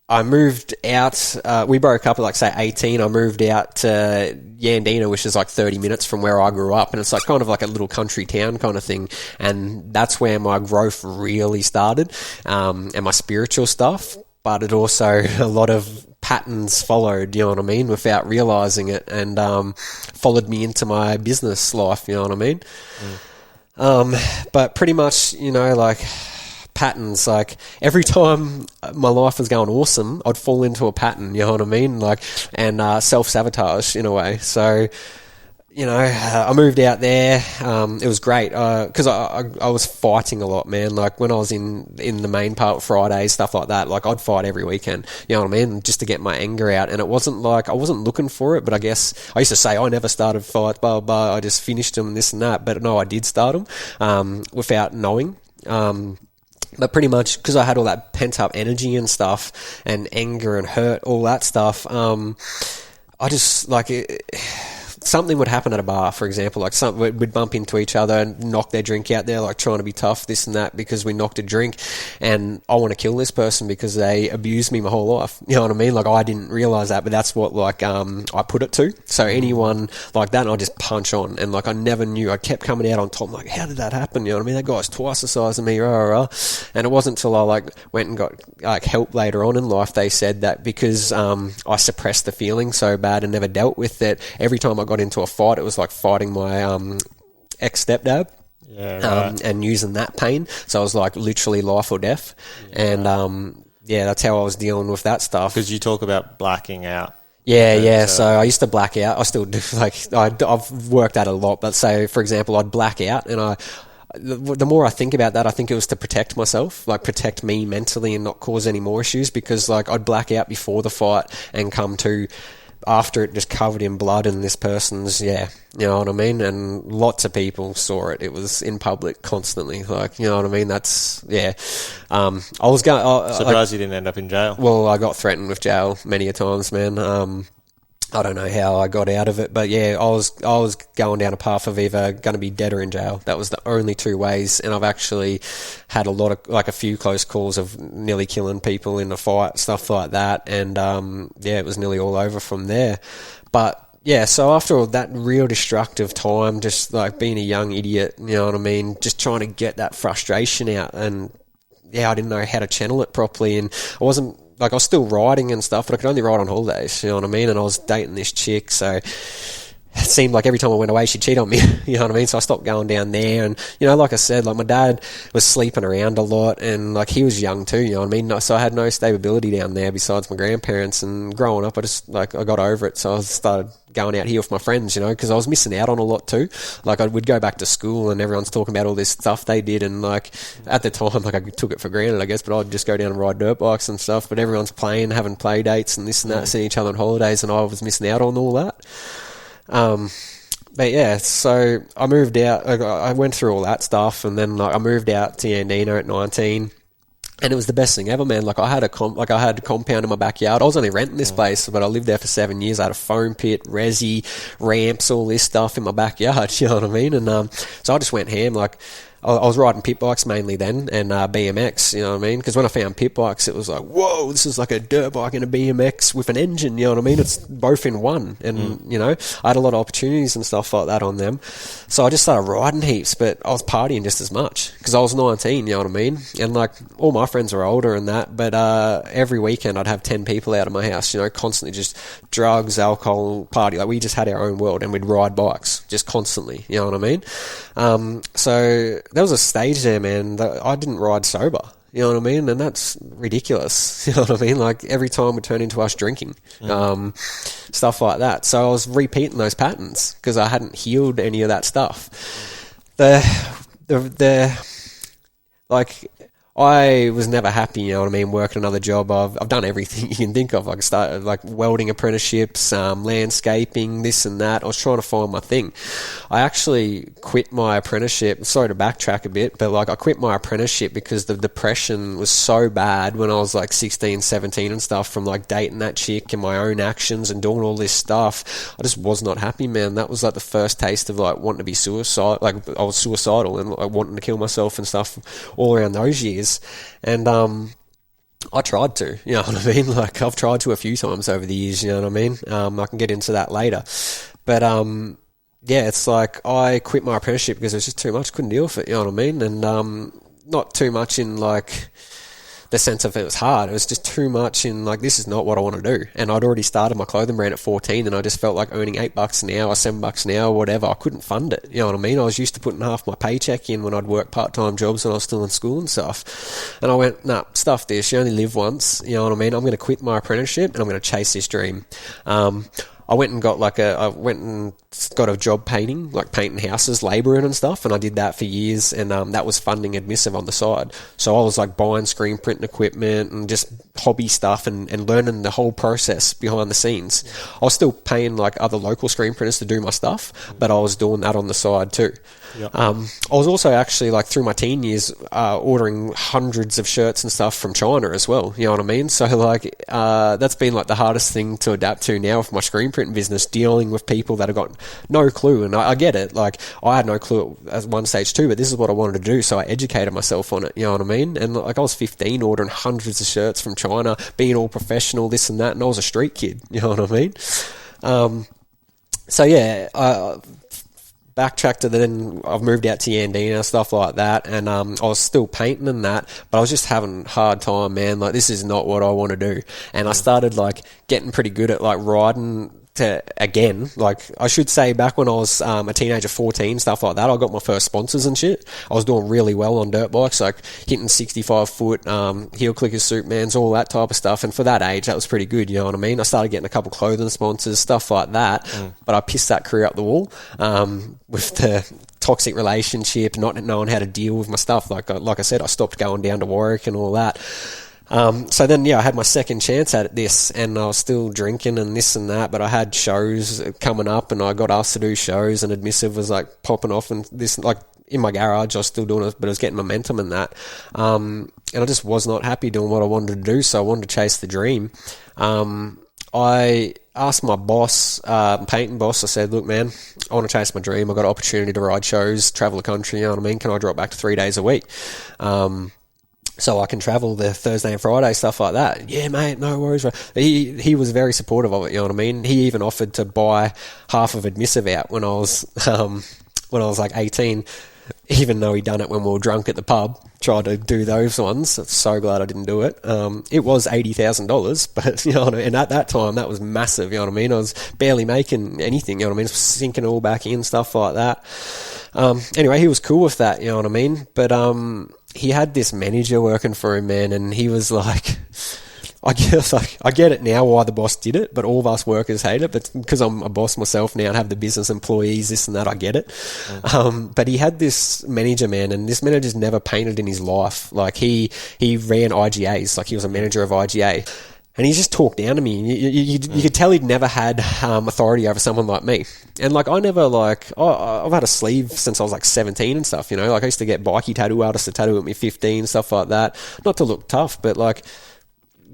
I moved out, we broke up at like say 18, I moved out to Yandina, which is like 30 minutes from where I grew up, and it's like kind of like a little country town kind of thing, and that's where my growth really started, and my spiritual stuff, but it also, a lot of patterns followed, you know what I mean, without realising it, and followed me into my business life, you know what I mean? But pretty much, you know, like patterns, like every time my life was going awesome, I'd fall into a pattern, you know what I mean? Like, and self-sabotage in a way. So, you know, I moved out there. It was great because I was fighting a lot, man. Like when I was in the main part Fridays, stuff like that, like I'd fight every weekend, you know what I mean, just to get my anger out. And it wasn't like I wasn't looking for it, but I guess I used to say I never started fights, blah, blah, blah. I just finished them, this and that. But no, I did start them without knowing. But pretty much because I had all that pent up energy and stuff, and anger and hurt, all that stuff. I just like it. something would happen at a bar, for example, like we'd bump into each other and knock their drink out there, like trying to be tough, this and that, because we knocked a drink, and I want to kill this person because they abused me my whole life. You know what I mean? Like, I didn't realise that, but that's what, like, I put it to. So anyone like that, I just punch on, and like, I never knew, I kept coming out on top. I'm like, how did that happen? You know what I mean? That guy's twice the size of me, and it wasn't until I like went and got like help later on in life, they said that because I suppressed the feeling so bad and never dealt with it, every time I got into a fight, it was like fighting my ex-stepdad. Yeah, right. And using that pain. So I was like literally life or death. Yeah. And that's how I was dealing with that stuff. Because you talk about blacking out. Yeah. So I used to black out. I still do. Like, I've worked at it a lot. But say, for example, I'd black out, and the more I think about that, I think it was to protect myself, like protect me mentally and not cause any more issues, because like I'd black out before the fight and come to after it just covered in blood, and this person's, you know what I mean? And lots of people saw it. It was in public constantly, like, you know what I mean? That's, I was going... Surprised you didn't end up in jail. Well, I got threatened with jail many a times, man. I don't know how I got out of it, but I was going down a path of either going to be dead or in jail. That was the only two ways, and I've actually had a few close calls of nearly killing people in a fight, stuff like that, and it was nearly all over from there. But so after all that real destructive time, just like being a young idiot, you know what I mean, just trying to get that frustration out, and I didn't know how to channel it properly, and I wasn't. Like, I was still riding and stuff, but I could only ride on holidays, you know what I mean? And I was dating this chick, so it seemed like every time I went away, she'd cheat on me, you know what I mean? So I stopped going down there, and, you know, like I said, like, my dad was sleeping around a lot, and, like, he was young too, you know what I mean? So I had no stability down there besides my grandparents, and growing up, I got over it, so I started going out here with my friends, you know, because I was missing out on a lot too. Like, I would go back to school and everyone's talking about all this stuff they did, and like at the time, like, I took it for granted, I guess, but I'd just go down and ride dirt bikes and stuff, but everyone's playing, having play dates and this and that, seeing each other on holidays, and I was missing out on all that. But so I moved out, I went through all that stuff, and then like I moved out to Andino at 19. And it was the best thing ever, man. Like, I had a compound in my backyard. I was only renting this place, but I lived there for 7 years. I had a foam pit, resi, ramps, all this stuff in my backyard. You know what I mean? And so I just went ham. Like, I was riding pit bikes mainly then, and BMX, you know what I mean? Because when I found pit bikes, it was like, whoa, this is like a dirt bike and a BMX with an engine, you know what I mean? It's both in one. And, you know, I had a lot of opportunities and stuff like that on them. So I just started riding heaps, but I was partying just as much because I was 19, you know what I mean? And, like, all my friends were older and that, but every weekend I'd have 10 people out of my house, you know, constantly just drugs, alcohol, party. Like, we just had our own world, and we'd ride bikes just constantly, you know what I mean? So there was a stage there, man, that I didn't ride sober, you know what I mean? And that's ridiculous, you know what I mean? Like, every time would turn into us drinking, stuff like that. So I was repeating those patterns because I hadn't healed any of that stuff. Like, I was never happy, you know what I mean, working another job. I've done everything you can think of. I started like welding apprenticeships, landscaping, this and that. I was trying to find my thing. I actually quit my apprenticeship. Sorry to backtrack a bit, but like, I quit my apprenticeship because the depression was so bad when I was like 16, 17 and stuff, from like dating that chick and my own actions and doing all this stuff. I just was not happy, man. That was like the first taste of like wanting to be suicidal. Like, I was suicidal and like wanting to kill myself and stuff all around those years. And I tried to, you know what I mean? Like, I've tried to a few times over the years, you know what I mean? I can get into that later. But it's like I quit my apprenticeship because it was just too much. Couldn't deal with it, you know what I mean? And not too much in like the sense of it was hard. It was just too much in like, this is not what I want to do. And I'd already started my clothing brand at 14, and I just felt like earning $8 an hour, $7 an hour, whatever. I couldn't fund it. You know what I mean? I was used to putting half my paycheck in when I'd work part-time jobs when I was still in school and stuff. And I went, nah, stuff this. You only live once. You know what I mean? I'm going to quit my apprenticeship and I'm going to chase this dream. I went and got a job painting, like painting houses, labouring and stuff, and I did that for years, and that was funding Admissive on the side. So I was like buying screen printing equipment and just hobby stuff and learning the whole process behind the scenes. I was still paying like other local screen printers to do my stuff, but I was doing that on the side too. I was also actually, like, through my teen years, ordering hundreds of shirts and stuff from China as well. You know what I mean? So, like, that's been, like, the hardest thing to adapt to now with my screen print business, dealing with people that have got no clue. And I get it. Like, I had no clue at one stage too, but this is what I wanted to do. So I educated myself on it. You know what I mean? And, like, I was 15 ordering hundreds of shirts from China, being all professional, this and that. And I was a street kid. You know what I mean? So yeah, backtrack to then I've moved out to Yandina, stuff like that, and I was still painting and that, but I was just having a hard time, man. Like, this is not what I want to do. And I started, like, getting pretty good at, like, riding to, again, like, I should say back when I was a teenager, 14, stuff like that, I got my first sponsors and shit. I was doing really well on dirt bikes, like hitting 65 foot, heel clickers, Supermans, all that type of stuff. And for that age, that was pretty good, you know what I mean? I started getting a couple clothing sponsors, stuff like that, but I pissed that career up the wall with the toxic relationship, not knowing how to deal with my stuff. Like I said, I stopped going down to Warwick and all that. So then, yeah, I had my second chance at this, and I was still drinking and this and that, but I had shows coming up, and I got asked to do shows, and Admissive was, like, popping off, and this, like, in my garage, I was still doing it, but I was getting momentum in that. And I just was not happy doing what I wanted to do, so I wanted to chase the dream. I asked my boss, painting boss, I said, look, man, I want to chase my dream. I got an opportunity to ride shows, travel the country, you know what I mean? Can I drop back to 3 days a week? So I can travel the Thursday and Friday, stuff like that. Yeah, mate, no worries. He was very supportive of it, you know what I mean? He even offered to buy half of Admissive out when I was like 18, even though he'd done it when we were drunk at the pub, tried to do those ones. I'm so glad I didn't do it. It was $80,000, but, you know what I mean? And at that time, that was massive, you know what I mean? I was barely making anything, you know what I mean? Sinking it all back in, stuff like that. Anyway, he was cool with that, you know what I mean? But, he had this manager working for him, man, and he was like, I guess, like, I get it now why the boss did it, but all of us workers hate it. But because I'm a boss myself now and have the business employees, this and that, I get it. But he had this manager, man, and this manager's never painted in his life. Like, he ran IGAs, like he was a manager of IGA. And he just talked down to me. You could tell he'd never had authority over someone like me. And, like, I never, like, I've had a sleeve since I was, like, 17 and stuff, you know? Like, I used to get bikey tattoo artists to tattoo at me 15, stuff like that. Not to look tough, but, like,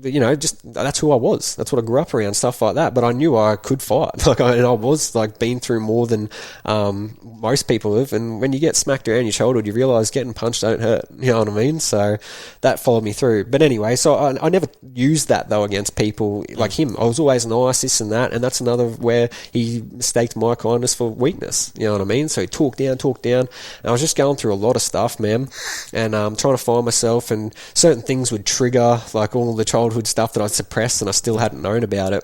you know, just that's who I was. That's what I grew up around, stuff like that. But I knew I could fight. Like, and I was, like, been through more than most people have. And when you get smacked around your shoulder, you realise getting punched don't hurt. You know what I mean? So that followed me through. But anyway, so I never used that, though, against people like him. I was always nice, this and that. And that's another where he mistaked my kindness for weakness. You know what I mean? So he talked down. And I was just going through a lot of stuff, man. And trying to find myself, and certain things would trigger, like all the childhood stuff that I'd suppressed and I still hadn't known about it.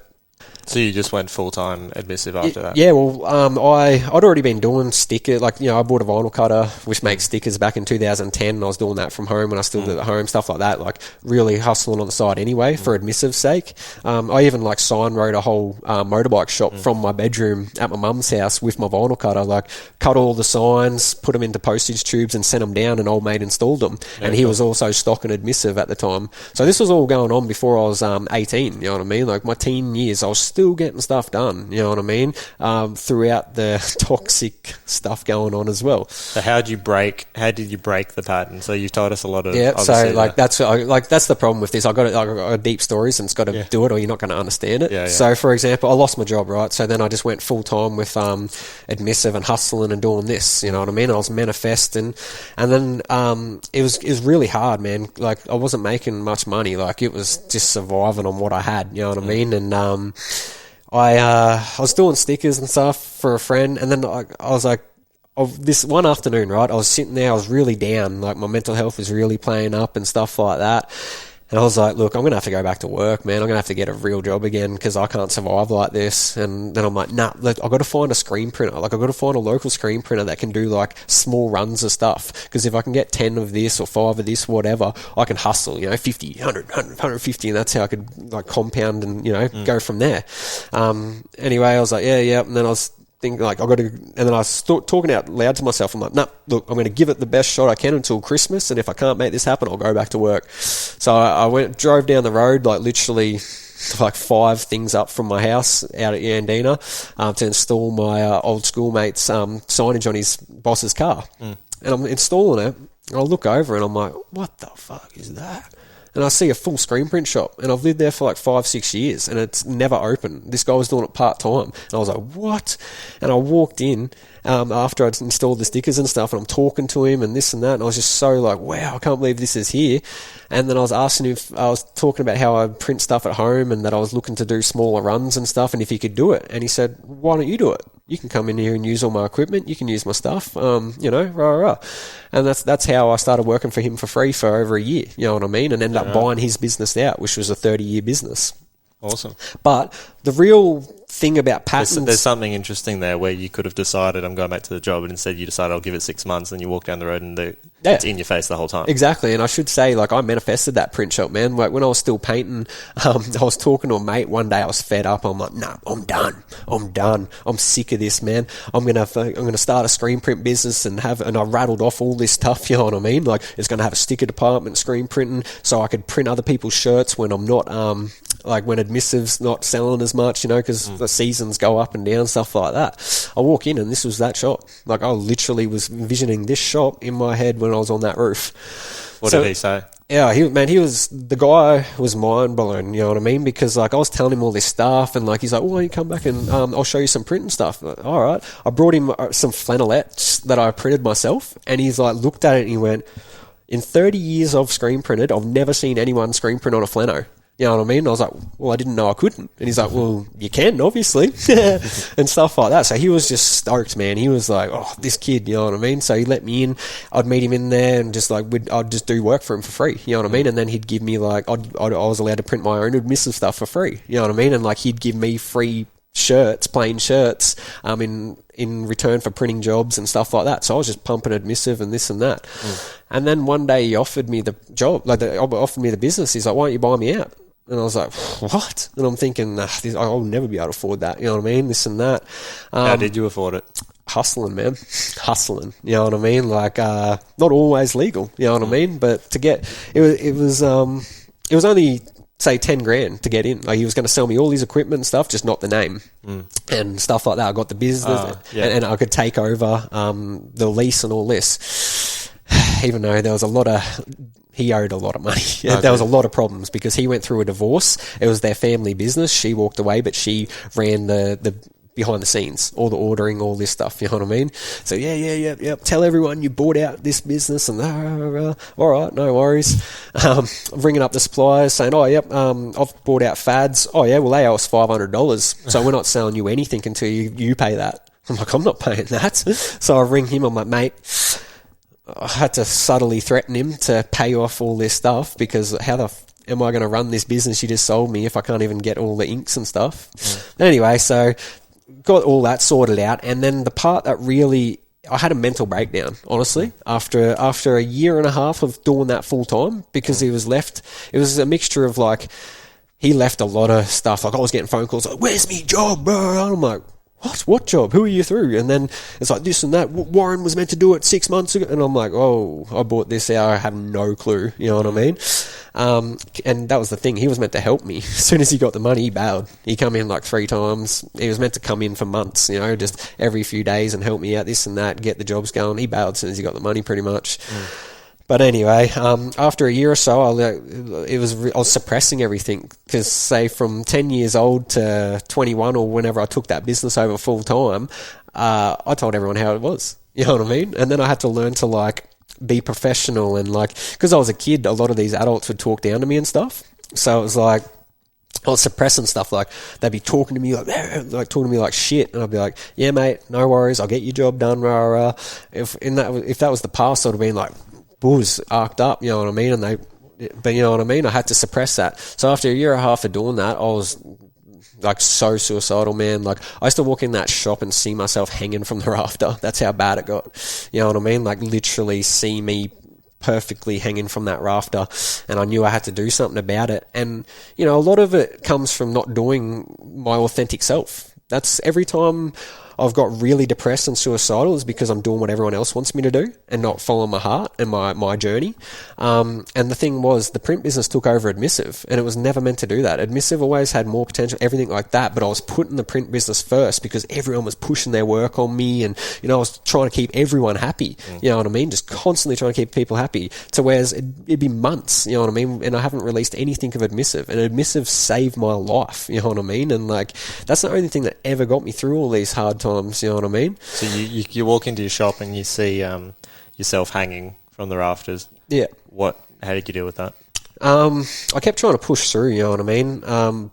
So you just went full-time Admissive after that? Yeah, well, I'd already been doing stickers. Like, you know, I bought a vinyl cutter, which makes stickers back in 2010, and I was doing that from home when I still did it at home, stuff like that, like really hustling on the side anyway, for Admissive's sake. I even, like, sign wrote a whole motorbike shop from my bedroom at my mum's house with my vinyl cutter, like, cut all the signs, put them into postage tubes and sent them down, and old mate installed them. Yeah, and he was also stocking Admissive at the time. So this was all going on before I was 18, you know what I mean? Like, my teen years, I was still getting stuff done, you know what I mean, throughout the toxic stuff going on as well. So how did you break the pattern? So you've told us a lot of... Yeah, so like that's the problem with this. I got deep stories, and it's got to do it or you're not going to understand it. Yeah. So for example, I lost my job, right? So then I just went full time with Admissive and hustling and doing this, you know what I mean? I was manifesting, and then it was really hard, man. Like, I wasn't making much money. Like, it was just surviving on what I had, you know what I mean? And I was doing stickers and stuff for a friend, and then I was like, this one afternoon, right, I was sitting there, I was really down, like my mental health was really playing up and stuff like that, and I was like, look, I'm going to have to go back to work, man, I'm going to have to get a real job again, because I can't survive like this. And then I'm like, nah, look, I've got to find a screen printer, like I've got to find a local screen printer that can do like small runs of stuff, because if I can get 10 of this or 5 of this, whatever, I can hustle, you know, 50, 100, 150, and that's how I could like compound and, you know, go from there. Anyway, I was like, yeah, and then I was think like I got to, and then I was talking out loud to myself. I'm like, nah, look, I'm going to give it the best shot I can until Christmas, and if I can't make this happen, I'll go back to work. So I drove down the road, like literally like 5 things up from my house out at Yandina to install my old schoolmate's signage on his boss's car. And I'm installing it, and I look over and I'm like, what the fuck is that? And I see a full screen print shop, and I've lived there for like 5-6 years, and it's never open. This guy was doing it part-time, and I was like, what? And I walked in after I'd installed the stickers and stuff, and I'm talking to him and this and that, and I was just so like, wow, I can't believe this is here. And then I was asking if I was talking about how I print stuff at home and that I was looking to do smaller runs and stuff, and if he could do it. And he said, why don't you do it? You can come in here and use all my equipment. You can use my stuff, rah. And that's how I started working for him for free for over a year, you know what I mean? And ended up buying his business out, which was a 30-year business. Awesome. But the real thing about patterns... There's something interesting there where you could have decided, I'm going back to the job, and instead you decided, I'll give it 6 months, and you walk down the road and it's in your face the whole time. Exactly. And I should say, like, I manifested that print shop, man. Like, when I was still painting, I was talking to a mate one day. I was fed up. I'm like, nah, I'm done. I'm sick of this, man. I'm gonna start a screen print business and I rattled off all this stuff, you know what I mean? Like, it's gonna have a sticker department, screen printing, so I could print other people's shirts when I'm not like when Admissive's not selling as much, you know, because the seasons go up and down, stuff like that. I walk in and this was that shop. Like, I literally was envisioning this shop in my head when I was on that roof. What did he say? Yeah, the guy was mind blown, you know what I mean? Because like I was telling him all this stuff, and like he's like, "Oh, you come back and I'll show you some printing stuff." Like, all right. I brought him some flannelettes that I printed myself, and he's like looked at it and he went, "In 30 years I've screen printed, I've never seen anyone screen print on a flannel." You know what I mean? And I was like, well, I didn't know I couldn't. And he's like, well, you can, obviously. And stuff like that. So he was just stoked, man. He was like, oh, this kid, you know what I mean? So he let me in. I'd meet him in there and just like, I'd just do work for him for free. You know what I mean? And then he'd give me like, I was allowed to print my own Admissive stuff for free. You know what I mean? And like, he'd give me free shirts, plain shirts, in return for printing jobs and stuff like that. So I was just pumping Admissive and this and that. And then one day he offered me the job, offered me the business. He's like, why don't you buy me out? And I was like, what? And I'm thinking, I'll never be able to afford that. You know what I mean? This and that. How did you afford it? Hustling, man. Hustling. You know what I mean? Like, not always legal. You know what I mean? But to get, it was only, say, 10 grand to get in. Like, he was going to sell me all his equipment and stuff, just not the name and stuff like that. I got the business and I could take over the lease and all this. Even though there was he owed a lot of money. Okay. There was a lot of problems because he went through a divorce. It was their family business. She walked away, but she ran the behind the scenes, all the ordering, all this stuff, you know what I mean? So yeah. Tell everyone you bought out this business and all right, no worries. Ringing up the suppliers saying, I've bought out Fads. Oh yeah, well they owe us $500. So we're not selling you anything until you pay that. I'm like, I'm not paying that. So I ring him. I'm like, mate, I had to subtly threaten him to pay off all this stuff because how the am I going to run this business you just sold me if I can't even get all the inks and stuff? Anyway, so got all that sorted out, and then the part that really I had a mental breakdown, honestly, after a year and a half of doing that full time because he was left. It was a mixture of like he left a lot of stuff. Like I was getting phone calls like, "Where's me job, bro?" And I'm like, What job? Who are you through? And then it's like this and that. Warren was meant to do it 6 months ago. And I'm like, oh, I bought this out. I have no clue. You know what I mean? And that was the thing. He was meant to help me. As soon as he got the money, he bailed. He come in like 3 times. He was meant to come in for months, you know, just every few days and help me out, this and that, get the jobs going. He bailed as soon as he got the money pretty much. But anyway, after a year or so, I was suppressing everything because, say, from 10 years old to 21 or whenever I took that business over full time, I told everyone how it was. You know what I mean? And then I had to learn to like be professional and like because I was a kid, a lot of these adults would talk down to me and stuff. So it was like I was suppressing stuff. Like they'd be talking to me like talking to me like shit, and I'd be like, "Yeah, mate, no worries, I'll get your job done." Rah, rah. If that was the past, I'd have been like. Was arced up, you know what I mean? But you know what I mean? I had to suppress that. So after a year and a half of doing that, I was like so suicidal, man. Like I used to walk in that shop and see myself hanging from the rafter. That's how bad it got. You know what I mean? Like literally see me perfectly hanging from that rafter, and I knew I had to do something about it. And you know, a lot of it comes from not doing my authentic self. That's every time I've got really depressed and suicidal is because I'm doing what everyone else wants me to do and not following my heart and my journey. And the thing was, the print business took over Admissive, and it was never meant to do that. Admissive always had more potential, everything like that, but I was putting the print business first because everyone was pushing their work on me, and, you know, I was trying to keep everyone happy, you know what I mean? Just constantly trying to keep people happy, to whereas it'd be months, you know what I mean? And I haven't released anything of Admissive, and Admissive saved my life, you know what I mean? And, like, that's the only thing that ever got me through all these hard times, you know what I mean? So you walk into your shop and you see yourself hanging from the rafters. Yeah. How did you deal with that? I kept trying to push through, you know what I mean?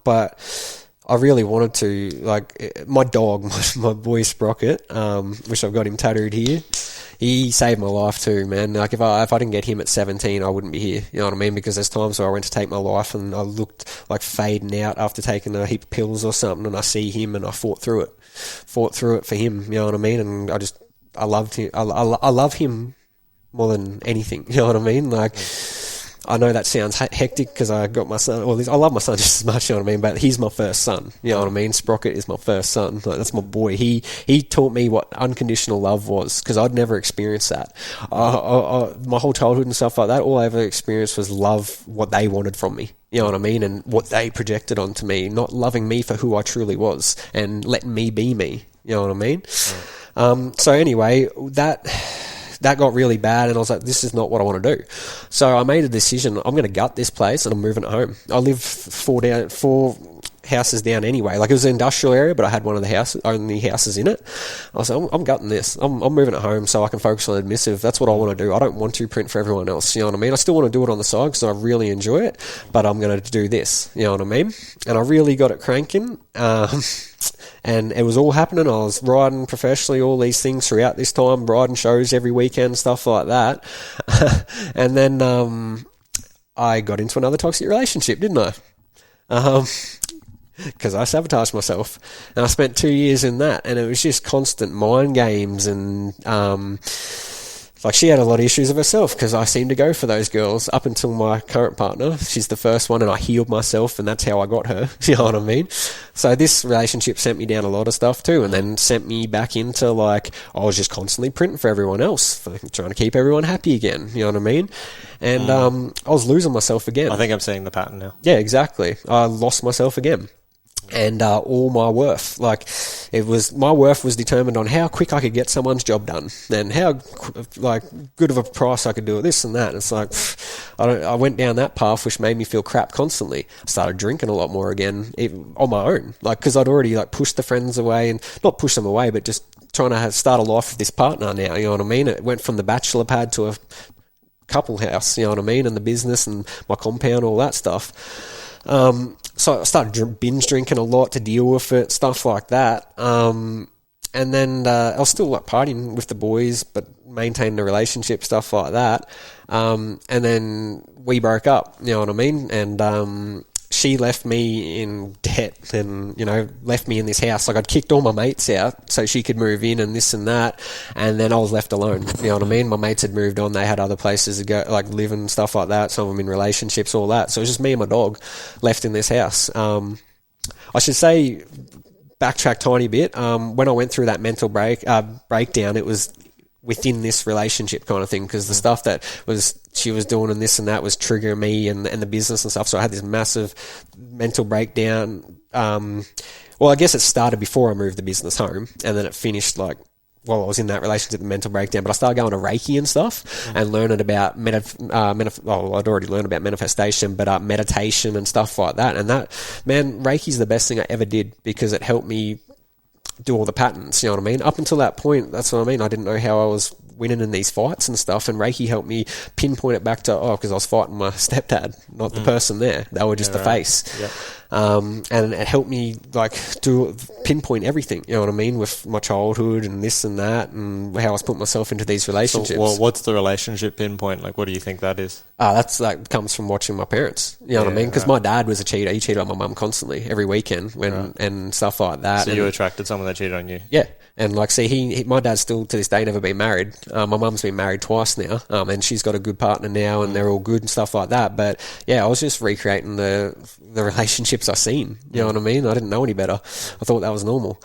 But I really wanted to, like, my dog, my boy Sprocket, which I've got him tattooed here, he saved my life too, man. Like, if I didn't get him at 17, I wouldn't be here, you know what I mean? Because there's times where I went to take my life and I looked like fading out after taking a heap of pills or something, and I see him and I fought through it for him, you know what I mean? And I loved him. I love him more than anything, you know what I mean? Like, I know that sounds hectic because I got my son. Well, I love my son just as much, you know what I mean? But he's my first son, you know what I mean? Sprocket is my first son. Like, that's my boy. He taught me what unconditional love was, because I'd never experienced that. My whole childhood and stuff like that, all I ever experienced was love what they wanted from me, you know what I mean? And what they projected onto me, not loving me for who I truly was and letting me be me, you know what I mean? So anyway, that got really bad, and I was like, this is not what I want to do. So I made a decision. I'm going to gut this place and I'm moving it home. I live four houses down anyway. Like, it was an industrial area, but I had one of the only houses in it. I was like, I'm gutting this. I'm moving it home so I can focus on Admissive. That's what I want to do. I don't want to print for everyone else, you know what I mean? I still want to do it on the side because I really enjoy it, but I'm going to do this, you know what I mean? And I really got it cranking. And it was all happening. I was riding professionally, all these things throughout this time, riding shows every weekend, stuff like that. And then I got into another toxic relationship, didn't I? Because I sabotaged myself. And I spent 2 years in that, and it was just constant mind games, and like, she had a lot of issues of herself because I seemed to go for those girls up until my current partner. She's the first one, and I healed myself, and that's how I got her. You know what I mean? So this relationship sent me down a lot of stuff too, and then sent me back into, like, I was just constantly printing for everyone else, trying to keep everyone happy again. You know what I mean? And I was losing myself again. I think I'm seeing the pattern now. Yeah, exactly. I lost myself again. And all my worth, like, my worth was determined on how quick I could get someone's job done, and how, like, good of a price I could do it, this and that. And it's like, I went down that path, which made me feel crap constantly. I started drinking a lot more again, even on my own, like, because I'd already, like, pushed the friends away, and not push them away, but just trying to start a life with this partner now. You know what I mean? It went from the bachelor pad to a couple house. You know what I mean? And the business and my compound, all that stuff. So I started binge drinking a lot to deal with it, stuff like that. And then I was still, like, partying with the boys, but maintaining the relationship, stuff like that. And then we broke up, you know what I mean? And she left me in debt, and, you know, left me in this house. Like, I'd kicked all my mates out so she could move in and this and that, and then I was left alone, you know what I mean? My mates had moved on. They had other places to go, like, live and stuff like that. Some of them in relationships, all that. So it was just me and my dog left in this house. I should say, backtrack tiny bit, when I went through that mental breakdown, it was within this relationship kind of thing, because the stuff that she was doing and this and that was triggering me and the business and stuff. So I had this massive mental breakdown. Well, I guess it started before I moved the business home, and then it finished, like, while I was in that relationship, the mental breakdown. But I started going to Reiki and stuff and learning about I'd already learned about manifestation, but meditation and stuff like that. And that, man, Reiki's the best thing I ever did, because it helped me do all the patterns, you know what I mean? Up until that point, that's what I mean. I didn't know how I was winning in these fights and stuff, and Reiki helped me pinpoint it back to, because I was fighting my stepdad, not the person there. They were just the face. Yep. And it helped me, like, pinpoint everything, you know what I mean, with my childhood and this and that, and how I was putting myself into these relationships. So, what's the relationship pinpoint? Like, what do you think that is? That's, like, comes from watching my parents, you know what I mean? Because my dad was a cheater. He cheated on my mum constantly every weekend and stuff like that. So you attracted someone that cheated on you? Yeah. And, like, see, my dad's still to this day never been married. My mum's been married twice now, and she's got a good partner now, and they're all good and stuff like that. But yeah, I was just recreating the relationships I seen. You know what I mean? I didn't know any better. I thought that was normal.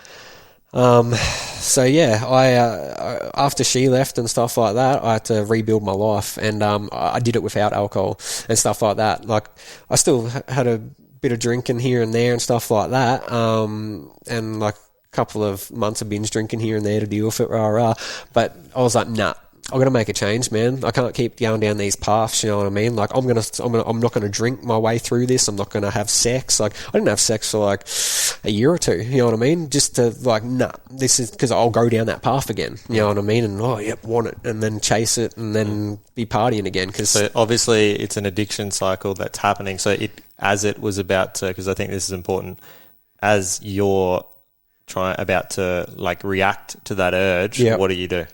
So yeah, I after she left and stuff like that, I had to rebuild my life, and I did it without alcohol and stuff like that. Like, I still had a bit of drinking here and there and stuff like that, and like a couple of months of binge drinking here and there to deal with it, but I was like, nah, I'm gonna make a change, man. I can't keep going down these paths. You know what I mean? Like, I'm not gonna drink my way through this. I'm not gonna have sex. Like, I didn't have sex for like a year or two. You know what I mean? Just to like, nah, this is because I'll go down that path again. You know what I mean? And want it, and then chase it, and then be partying again. So obviously, it's an addiction cycle that's happening. So as it was about to, because I think this is important, as you're about to like react to that urge, what do you do?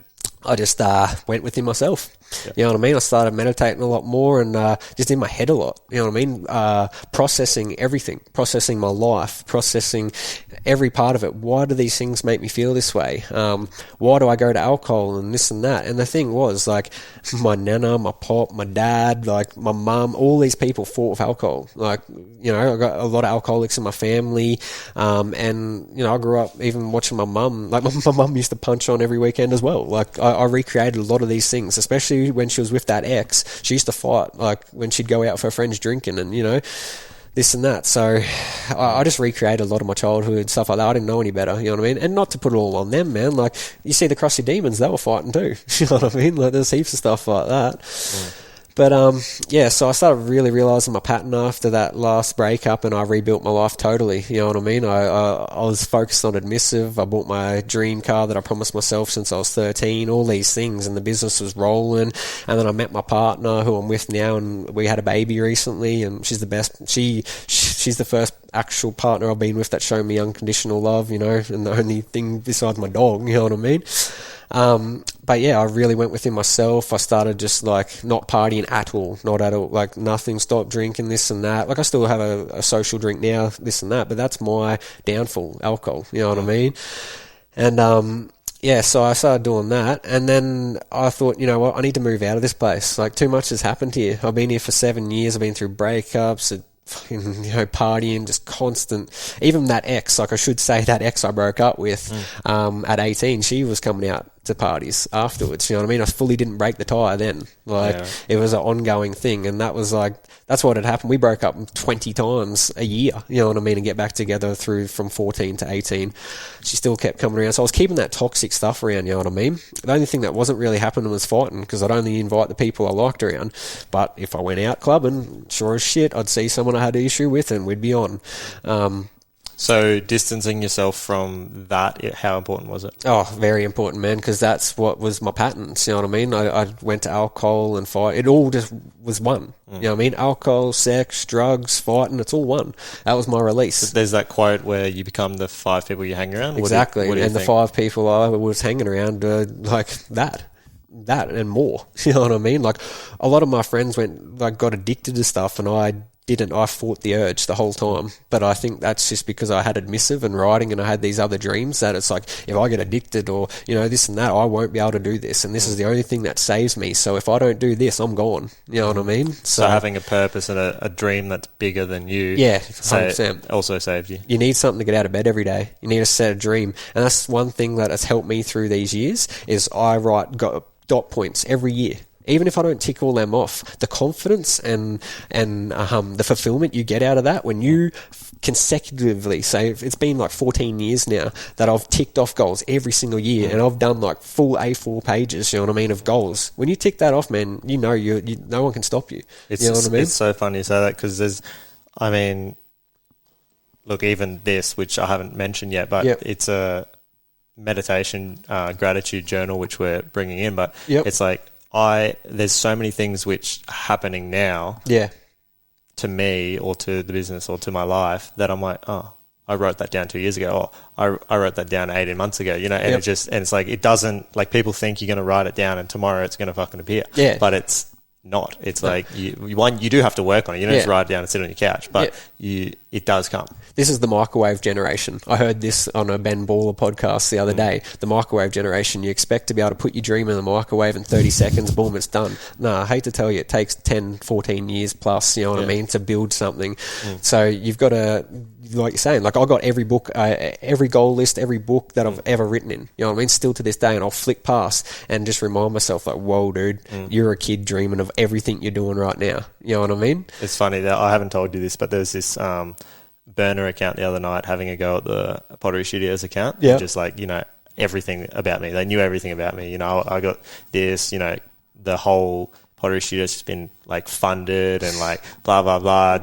I just went within myself. Yep. You know what I mean? I started meditating a lot more, and just in my head a lot. You know what I mean? Processing everything, processing my life, processing every part of it. Why do these things make me feel this way? Why do I go to alcohol and this and that? And the thing was, like, my nana, my pop, my dad, like my mum, all these people fought with alcohol. Like, you know, I got a lot of alcoholics in my family, and you know, I grew up even watching my mum. Like, my mum used to punch on every weekend as well. Like, I recreated a lot of these things, especially when she was with that ex. She used to fight, like, when she'd go out with her friends drinking and, you know, this and that. So I just recreated a lot of my childhood, stuff like that. I didn't know any better, you know what I mean? And not to put it all on them, man. Like, you see the Crossy Demons, they were fighting too. You know what I mean? Like, there's heaps of stuff like that. But, so I started really realising my pattern after that last breakup, and I rebuilt my life totally. You know what I mean? I was focused on Admissive. I bought my dream car that I promised myself since I was 13, all these things, and the business was rolling. And then I met my partner, who I'm with now, and we had a baby recently, and she's the best. She's the first actual partner I've been with that showed me unconditional love, you know, and the only thing besides my dog, you know what I mean? But yeah, I really went within myself. I started just like not partying at all, like nothing, stopped drinking, this and that. Like, I still have a social drink now, this and that, but that's my downfall, alcohol, you know what I mean? And, so I started doing that, and then I thought, you know what, I need to move out of this place. Like, too much has happened here. I've been here for 7 years. I've been through breakups, fucking, you know, partying, just constant. Even that ex, like, I should say, that ex I broke up with at 18, she was coming out to parties afterwards, you know what I mean? I fully didn't break the tie then. Like, it was an ongoing thing, and that was like, that's what had happened. We broke up 20 times a year, you know what I mean, and get back together from 14 to 18. She still kept coming around, so I was keeping that toxic stuff around, you know what I mean? The only thing that wasn't really happening was fighting, because I'd only invite the people I liked around. But if I went out clubbing, sure as shit, I'd see someone I had an issue with, and we'd be on. So distancing yourself from that, how important was it? Oh, very important, man, because that's what was my patterns, you know what I mean? I went to alcohol and fight. It all just was one, you know what I mean? Alcohol, sex, drugs, fighting, it's all one. That was my release. There's that quote where you become the 5 people you hang around? Exactly, and the 5 people I was hanging around like that and more, you know what I mean? Like, a lot of my friends got addicted to stuff, and I didn't. I fought the urge the whole time, but I think that's just because I had Admissive and writing, and I had these other dreams that it's like, if I get addicted or, you know, this and that, I won't be able to do this, and this is the only thing that saves me. So if I don't do this, I'm gone. You know what I mean? So having a purpose and a dream that's bigger than you, 100%. Also saved you. You need something to get out of bed every day. You need to set a dream, and that's one thing that has helped me through these years. Is I write dot points every year. Even if I don't tick all them off, the confidence and the fulfillment you get out of that when you consecutively, say it's been like 14 years now that I've ticked off goals every single year, and I've done like full A4 pages, you know what I mean, of goals. When you tick that off, man, you know no one can stop you. You know what I mean? It's so funny you say that, because look, even this, which I haven't mentioned yet, but it's a meditation gratitude journal which we're bringing in, but it's like, there's so many things which are happening now to me or to the business or to my life that I'm like, oh, I wrote that down 2 years ago, or I wrote that down 18 months ago, you know, and it's like, it doesn't, like, people think you're going to write it down and tomorrow it's going to fucking appear. But it's not. It's like you do have to work on it. You don't just ride down and sit on your couch, but it does come. This is the microwave generation. I heard this on a Ben Baller podcast the other day. The microwave generation, you expect to be able to put your dream in the microwave in 30 seconds, boom, it's done. No, I hate to tell you, it takes 10, 14 years plus, you know what I mean, to build something. So you've got to, like you're saying, like I got every book, every goal list, every book that I've ever written in, you know what I mean, still to this day, and I'll flick past and just remind myself like, whoa, dude, you're a kid dreaming of everything you're doing right now. You know what I mean? It's funny that I haven't told you this, but there's this burner account the other night having a go at the Pottery Studios account. Yeah. Just like, you know, everything about me. They knew everything about me. You know, I got this, you know, the whole Pottery Studios has been like funded and like blah, blah, blah.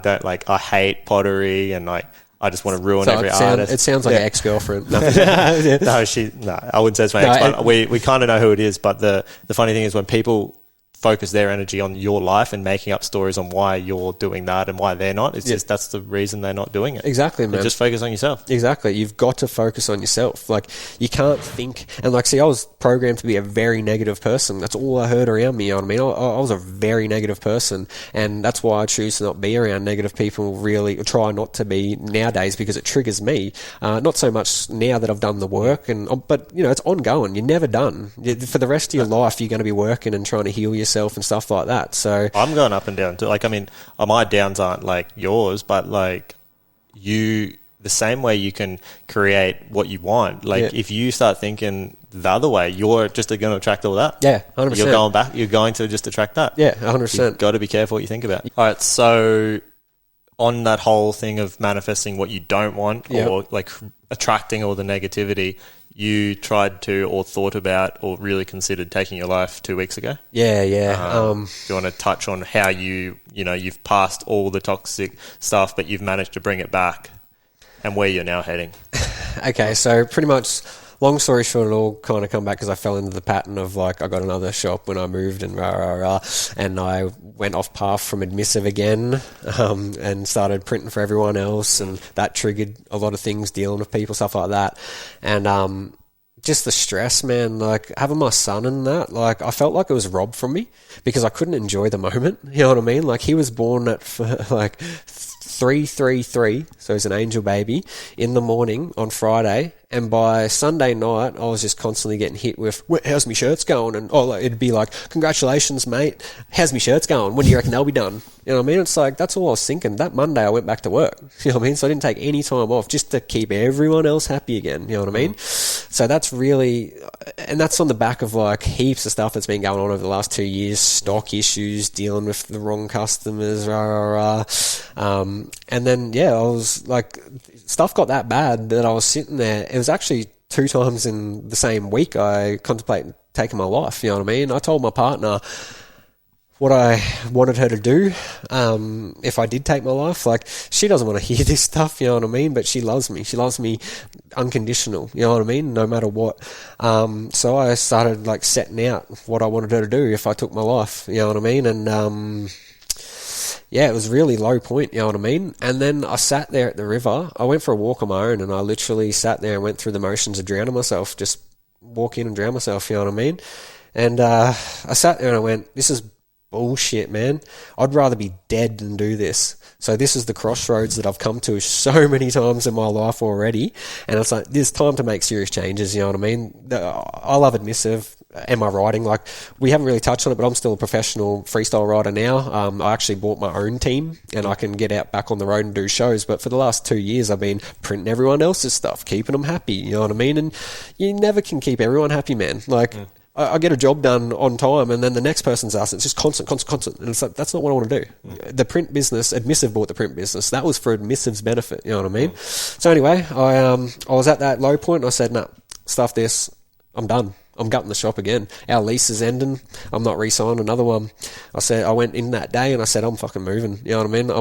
I hate pottery and like, I just want to ruin every artist. It sounds like an ex-girlfriend. No, I wouldn't say it's my ex, but we kind of know who it is. But the funny thing is when people focus their energy on your life and making up stories on why you're doing that and why they're not, it's just that's the reason they're not doing it. Exactly, man. Just focus on yourself. Exactly. You've got to focus on yourself. Like, you can't think... And, like, see, I was programmed to be a very negative person. That's all I heard around me, you know what I mean? I was a very negative person, and that's why I choose to not be around negative people, really, or try not to be nowadays, because it triggers me. Not so much now that I've done the work, but, you know, it's ongoing. You're never done. For the rest of your life, you're going to be working and trying to heal yourself and stuff like that. So I'm going up and down too. Like, I mean, my downs aren't like yours, but like the same way you can create what you want. Like if you start thinking the other way, you're just going to attract all that. Yeah, 100%. You're going back. You're going to just attract that. Yeah, 100%. You've got to be careful what you think about. All right, so on that whole thing of manifesting what you don't want or like attracting all the negativity, you tried to or thought about or really considered taking your life 2 weeks ago? Yeah. Do you want to touch on how you've passed all the toxic stuff, but you've managed to bring it back and where you're now heading? Okay, so pretty much... Long story short, it all kind of come back because I fell into the pattern of like I got another shop when I moved and and I went off path from Admissive again and started printing for everyone else, and that triggered a lot of things, dealing with people, stuff like that, and just the stress, man, like having my son and that, like I felt like it was robbed from me because I couldn't enjoy the moment, you know what I mean? Like he was born at like 3:33, so he's an angel baby, in the morning on Friday, and by Sunday night I was just constantly getting hit with, how's my shirts going? And it'd be like, congratulations mate, how's my shirts going? When do you reckon they'll be done? You know what I mean? It's like, that's all I was thinking. That Monday I went back to work, you know what I mean? So I didn't take any time off just to keep everyone else happy again, you know what I mean? So that's really, and that's on the back of like heaps of stuff that's been going on over the last 2 years, stock issues, dealing with the wrong customers, and then, I was like, stuff got that bad that I was sitting there. It was actually 2 times in the same week I contemplated taking my life, you know what I mean? I told my partner what I wanted her to do if I did take my life. Like, she doesn't want to hear this stuff, you know what I mean? But she loves me. She loves me unconditional, you know what I mean? No matter what. So I started, like, setting out what I wanted her to do if I took my life, you know what I mean? And, it was really low point, you know what I mean? And then I sat there at the river. I went for a walk on my own, and I literally sat there and went through the motions of drowning myself, just walk in and drown myself, you know what I mean? And I sat there and I went, this is bullshit, man. I'd rather be dead than do this. So this is the crossroads that I've come to so many times in my life already, and it's like, there's time to make serious changes, you know what I mean? I love Admissive and my writing. Like, we haven't really touched on it, but I'm still a professional freestyle writer now. I actually bought my own team, and I can get out back on the road and do shows, but for the last 2 years I've been printing everyone else's stuff, keeping them happy, you know what I mean? And you never can keep everyone happy, man. Like, I get a job done on time, and then the next person's asked. It's just constant. And it's like, that's not what I want to do. The print business, Admissive bought the print business. That was for Admissive's benefit, you know what I mean? So anyway, I was at that low point, and I said, nah, stuff this. I'm done. I'm gutting the shop again. Our lease is ending. I'm not re-signing another one. I went in that day and I said, I'm fucking moving. You know what I mean?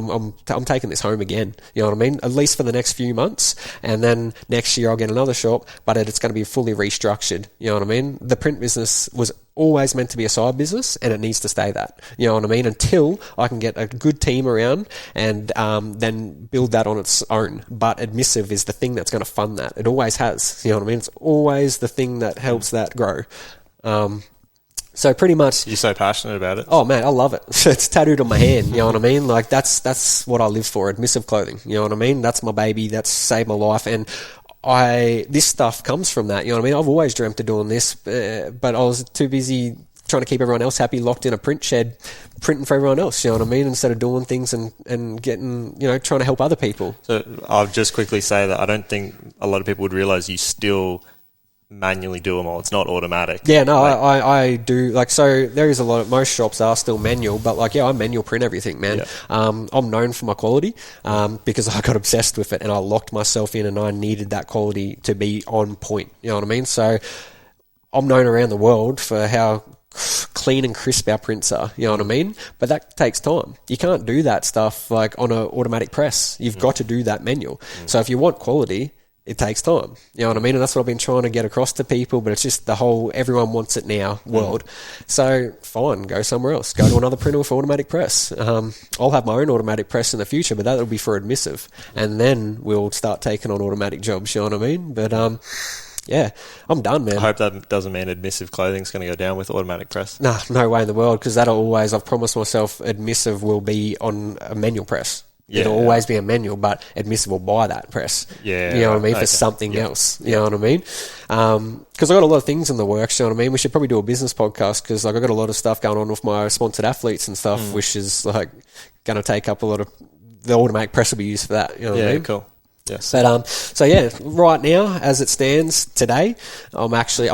I'm taking this home again. You know what I mean? At least for the next few months. And then next year I'll get another shop, but it's going to be fully restructured. You know what I mean? The print business was always meant to be a side business, and it needs to stay that. You know what I mean? Until I can get a good team around and then build that on its own. But Admissive is the thing that's going to fund that. It always has. You know what I mean? It's always the thing that helps that grow. So pretty much... You're so passionate about it. Oh, man, I love it. It's tattooed on my hand, you know what I mean? Like, that's what I live for, admissive clothing, you know what I mean? That's my baby, that's saved my life, and this stuff comes from that, you know what I mean? I've always dreamt of doing this, but I was too busy trying to keep everyone else happy, locked in a print shed, printing for everyone else, you know what I mean? Instead of doing things and getting, trying to help other people. So I'll just quickly say that I don't think a lot of people would realise you still manually do them all. It's not automatic. Yeah, no, I do. Like, so there is a lot of, most shops are still manual, but like, yeah, I manual print everything, man. Yeah. I'm known for my quality because I got obsessed with it and I locked myself in and I needed that quality to be on point. You know what I mean? So I'm known around the world for how clean and crisp our prints are, you know what I mean? But that takes time. You can't do that stuff like on an automatic press. You've got to do that manual. So if you want quality, it takes time. You know what I mean? And that's what I've been trying to get across to people, but it's just the whole everyone wants it now world. So fine, go somewhere else. Go to another printer with automatic press. I'll have my own automatic press in the future, but that'll be for admissive. And then we'll start taking on automatic jobs, you know what I mean? But yeah, I'm done, man. I hope that doesn't mean admissive clothing's going to go down with automatic press. Nah, no way in the world, because that'll always, I've promised myself admissive will be on a manual press. Yeah, it'll always be a manual, but admissive will buy that press. Yeah, you know what I mean, for something else. You know what I mean? Because I got a lot of things in the works. You know what I mean? We should probably do a business podcast because like I got a lot of stuff going on with my sponsored athletes and stuff, which is like going to take up a lot of the automatic press will be used for that. You know what I mean? Cool. Yes. But so yeah, right now as it stands today, I'm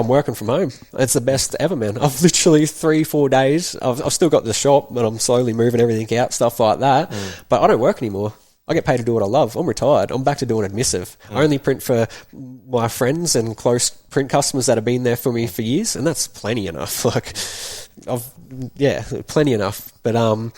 working from home. It's the best ever, man. I've literally 3-4 days. I've still got the shop, but I'm slowly moving everything out, stuff like that. But I don't work anymore. I get paid to do what I love. I'm retired. I'm back to doing admissive. I only print for my friends and close print customers that have been there for me for years, and that's plenty enough. Like, plenty enough. But now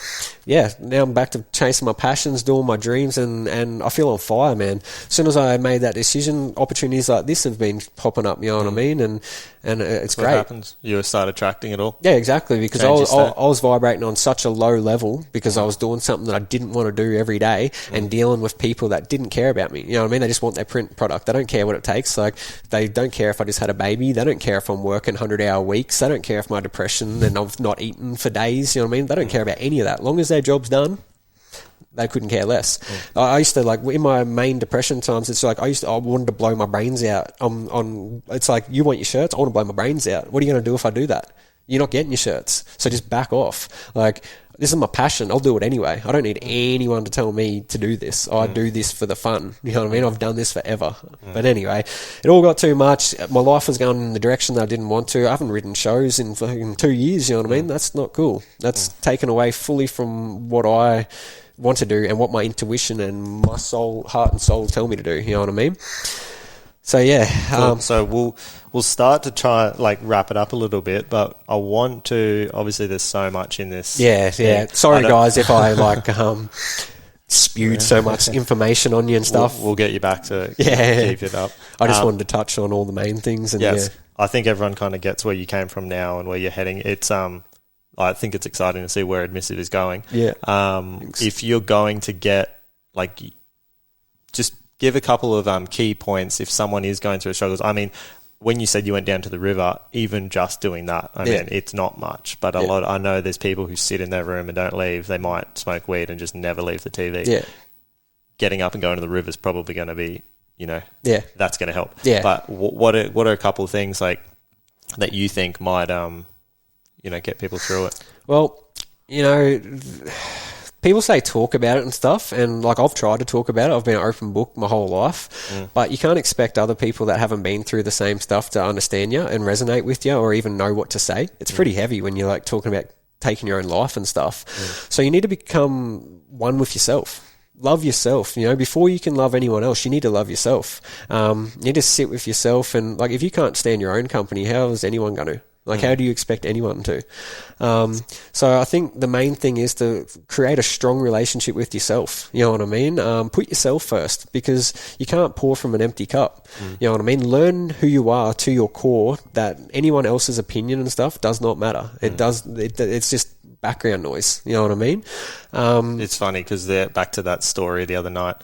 I'm back to chasing my passions, doing my dreams, and I feel on fire, man. As soon as I made that decision, opportunities like this have been popping up, you know what I mean? And it's great. What happens? You start attracting it all? Yeah, exactly, because I was vibrating on such a low level because I was doing something that I didn't want to do every day and dealing with people that didn't care about me. You know what I mean? They just want their print product. They don't care what it takes. Like, they don't care if I just had a baby. They don't care if I'm working 100-hour weeks. They don't care if my depression and I've not eaten for days. You know what I mean? They don't care about any of that. As long as their job's done, they couldn't care less. I used to, like, in my main depression times, it's like I wanted to blow my brains out. It's like, you want your shirts? I want to blow my brains out. What are you going to do if I do that? You're not getting your shirts, so just back off. Like, this is my passion. I'll do it anyway. I don't need anyone to tell me to do this. I do this for the fun. You know what I mean? I've done this forever. But anyway, it all got too much. My life was going in the direction that I didn't want to. I haven't written shows in 2 years. You know what I mean? That's not cool. That's taken away fully from what I want to do and what my intuition and my soul, heart and soul tell me to do. You know what I mean? So yeah, so we'll start to try like wrap it up a little bit, but I want to, obviously there's so much in this. Yeah. Sorry guys if I like spewed so much information on you and stuff. We'll get you back to keep it up. I just wanted to touch on all the main things. And yes, I think everyone kind of gets where you came from now and where you're heading. It's I think it's exciting to see where Admissive is going. Yeah. If you're going to get like just give a couple of key points if someone is going through struggles. I mean, when you said you went down to the river, even just doing that, I mean, it's not much. But I know there's people who sit in their room and don't leave. They might smoke weed and just never leave the TV. Yeah. Getting up and going to the river is probably going to be, that's going to help. Yeah. But what are a couple of things like that you think might, get people through it? Well, people say talk about it and stuff, and like I've tried to talk about it. I've been an open book my whole life, but you can't expect other people that haven't been through the same stuff to understand you and resonate with you or even know what to say. It's pretty heavy when you're like talking about taking your own life and stuff. So you need to become one with yourself. Love yourself, before you can love anyone else, you need to love yourself. You need to sit with yourself, and like if you can't stand your own company, how is anyone going to? Like, how do you expect anyone to? So I think the main thing is to create a strong relationship with yourself. You know what I mean? Put yourself first, because you can't pour from an empty cup. You know what I mean? Learn who you are to your core, that anyone else's opinion and stuff does not matter. It's just background noise. You know what I mean? It's funny because back to that story the other night,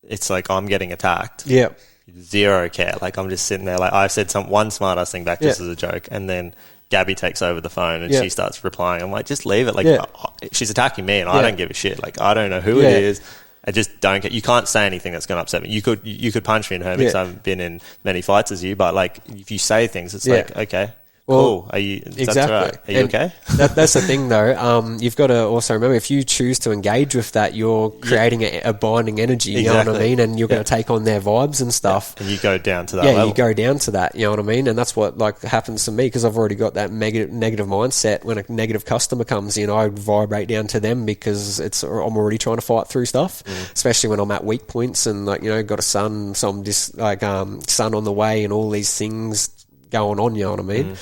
it's like I'm getting attacked. Yeah. Zero care. Like I'm just sitting there. Like I've said one smart ass thing back just as a joke, and then Gabby takes over the phone and Yeah. she starts replying. I'm like, just leave it. Like, Yeah. she's attacking me and I don't give a shit. Like, I don't know who it is. I just don't get. You can't say anything that's going to upset me. You could punch me and hurt me because I haven't been in many fights as you. But like, if you say things, it's like, okay, cool. Are you exactly? Right. Are you okay? That's the thing, though. You've got to also remember, if you choose to engage with that, you're creating a binding energy. You know what I mean? And you're going to take on their vibes and stuff. And you go down to that level. You go down to that. You know what I mean? And that's what like happens to me, because I've already got that negative mindset. When a negative customer comes in, I vibrate down to them because I'm already trying to fight through stuff, especially when I'm at weak points and like, you know, got a son, so I'm just like son on the way and all these things going on, you know what I mean?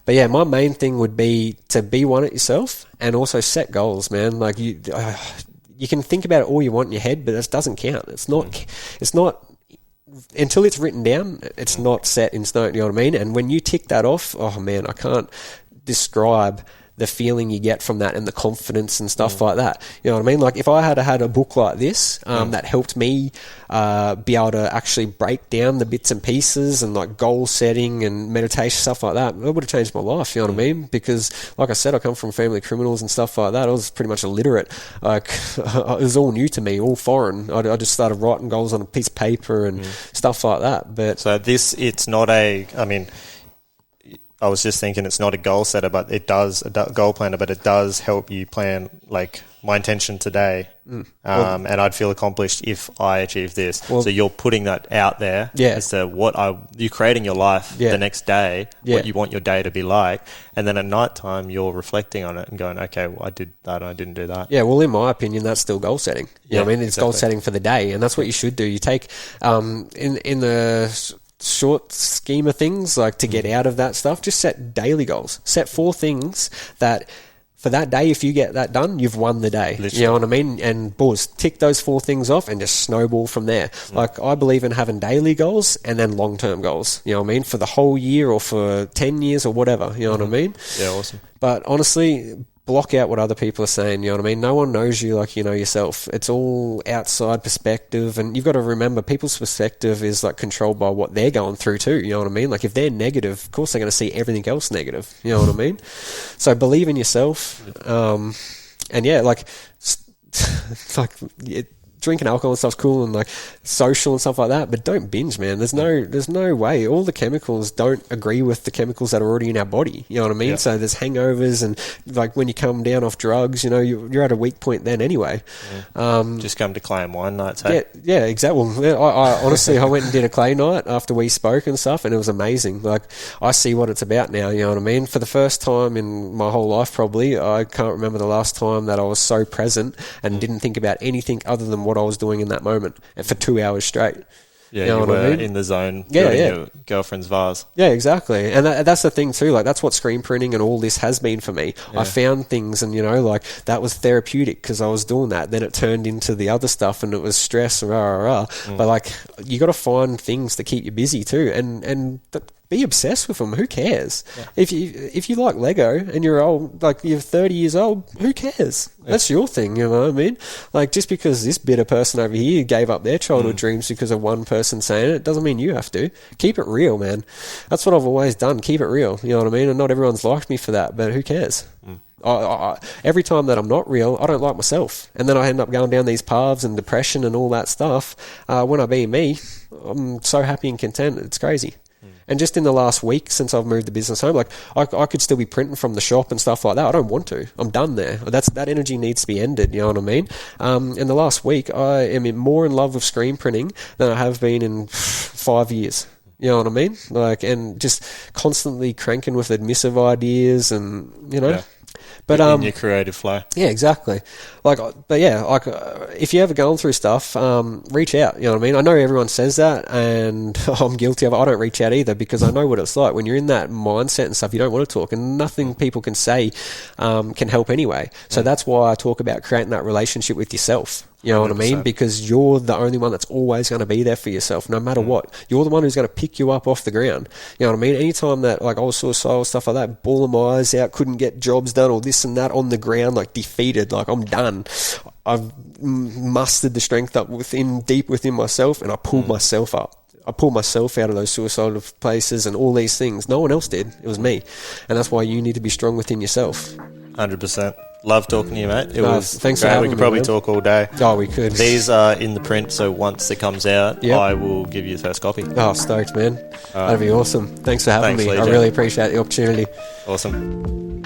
But yeah, my main thing would be to be one at yourself and also set goals, man. Like you can think about it all you want in your head, but it doesn't count. It's not until it's written down, it's not set in stone, you know what I mean? And when you tick that off, oh man, I can't describe the feeling you get from that and the confidence and stuff like that. You know what I mean? Like if I had a book like this that helped me be able to actually break down the bits and pieces and like goal setting and meditation, stuff like that, it would have changed my life, you know what I mean? Because like I said, I come from family criminals and stuff like that. I was pretty much illiterate. Like it was all new to me, all foreign. I just started writing goals on a piece of paper and stuff like that. But so it's not I was just thinking it's not a goal setter, but it does a goal planner, but it does help you plan like my intention today. And I'd feel accomplished if I achieve this. So you're putting that out there as to you're creating your life the next day, what you want your day to be like. And then at night time, you're reflecting on it and going, okay, well, I did that and I didn't do that. Yeah, well, in my opinion, that's still goal setting. You know what I mean? It's goal setting for the day. And that's what you should do. You take, in the short scheme of things, like to get out of that stuff, just set daily goals. Set 4 things that for that day, if you get that done, you've won the day. Literally. You know what I mean? And boys, tick those 4 things off and just snowball from there. Like I believe in having daily goals and then long-term goals, you know what I mean? For the whole year or for 10 years or whatever, you know what I mean? Yeah, awesome. But honestly, block out what other people are saying, you know what I mean? No one knows you like you know yourself. It's all outside perspective, and you've got to remember people's perspective is like controlled by what they're going through too, you know what I mean? Like if they're negative, of course they're going to see everything else negative, you know what I mean? So believe in yourself, and yeah, like drinking alcohol and stuff's cool and like social and stuff like that, but don't binge, man. There's no way. All the chemicals don't agree with the chemicals that are already in our body. You know what I mean? Yeah. So there's hangovers and like when you come down off drugs, you know, you're at a weak point then anyway. Yeah. Just come to clay and wine nights, hey? Yeah, exactly. Well, I honestly, I went and did a clay night after we spoke and stuff, and it was amazing. Like I see what it's about now. You know what I mean? For the first time in my whole life, probably, I can't remember the last time that I was so present and didn't think about anything other than what I was doing in that moment and for 2 hours straight. Yeah, you were in the zone building your girlfriend's vase. Yeah, exactly. And that's the thing too. Like that's what screen printing and all this has been for me. Yeah. I found things and, you know, like that was therapeutic because I was doing that. Then it turned into the other stuff and it was stress, But like you got to find things to keep you busy too. And be obsessed with them. Who cares? Yeah. If you like Lego and you're old, like you're 30 years old, who cares? Yeah. That's your thing, you know what I mean? Like just because this bitter person over here gave up their childhood dreams because of one person saying it doesn't mean you have to. Keep it real, man. That's what I've always done. Keep it real. You know what I mean? And not everyone's liked me for that, but who cares? Every time that I'm not real, I don't like myself. And then I end up going down these paths and depression and all that stuff. When I be me, I'm so happy and content. It's crazy. And just in the last week since I've moved the business home, like I could still be printing from the shop and stuff like that. I don't want to. I'm done there. That energy needs to be ended. You know what I mean? In the last week, I am more in love with screen printing than I have been in 5 years. You know what I mean? Like, and just constantly cranking with admissive ideas and, you know. Yeah. But in your creative flow. Yeah, exactly. Like, but yeah, like if you're ever going through stuff, reach out. You know what I mean? I know everyone says that, and I'm guilty of it. I don't reach out either because I know what it's like when you're in that mindset and stuff. You don't want to talk, and nothing people can say can help anyway. So that's why I talk about creating that relationship with yourself. You know 100%. What I mean? Because you're the only one that's always going to be there for yourself, no matter what. You're the one who's going to pick you up off the ground. You know what I mean? Anytime that, like, I was suicidal, stuff like that, bawling my eyes out, couldn't get jobs done, or this and that on the ground, like, defeated, like, I'm done. I've mustered the strength up deep within myself, and I pulled myself up. I pulled myself out of those suicidal places and all these things. No one else did. It was me. And that's why you need to be strong within yourself. 100%. Love talking to you, mate. Thanks for having me. We could probably talk all day. Oh, we could. These are in the print, so once it comes out, I will give you the first copy. Oh, stoked, man. That'd be awesome. Thanks for having me. Lejae. I really appreciate the opportunity. Awesome.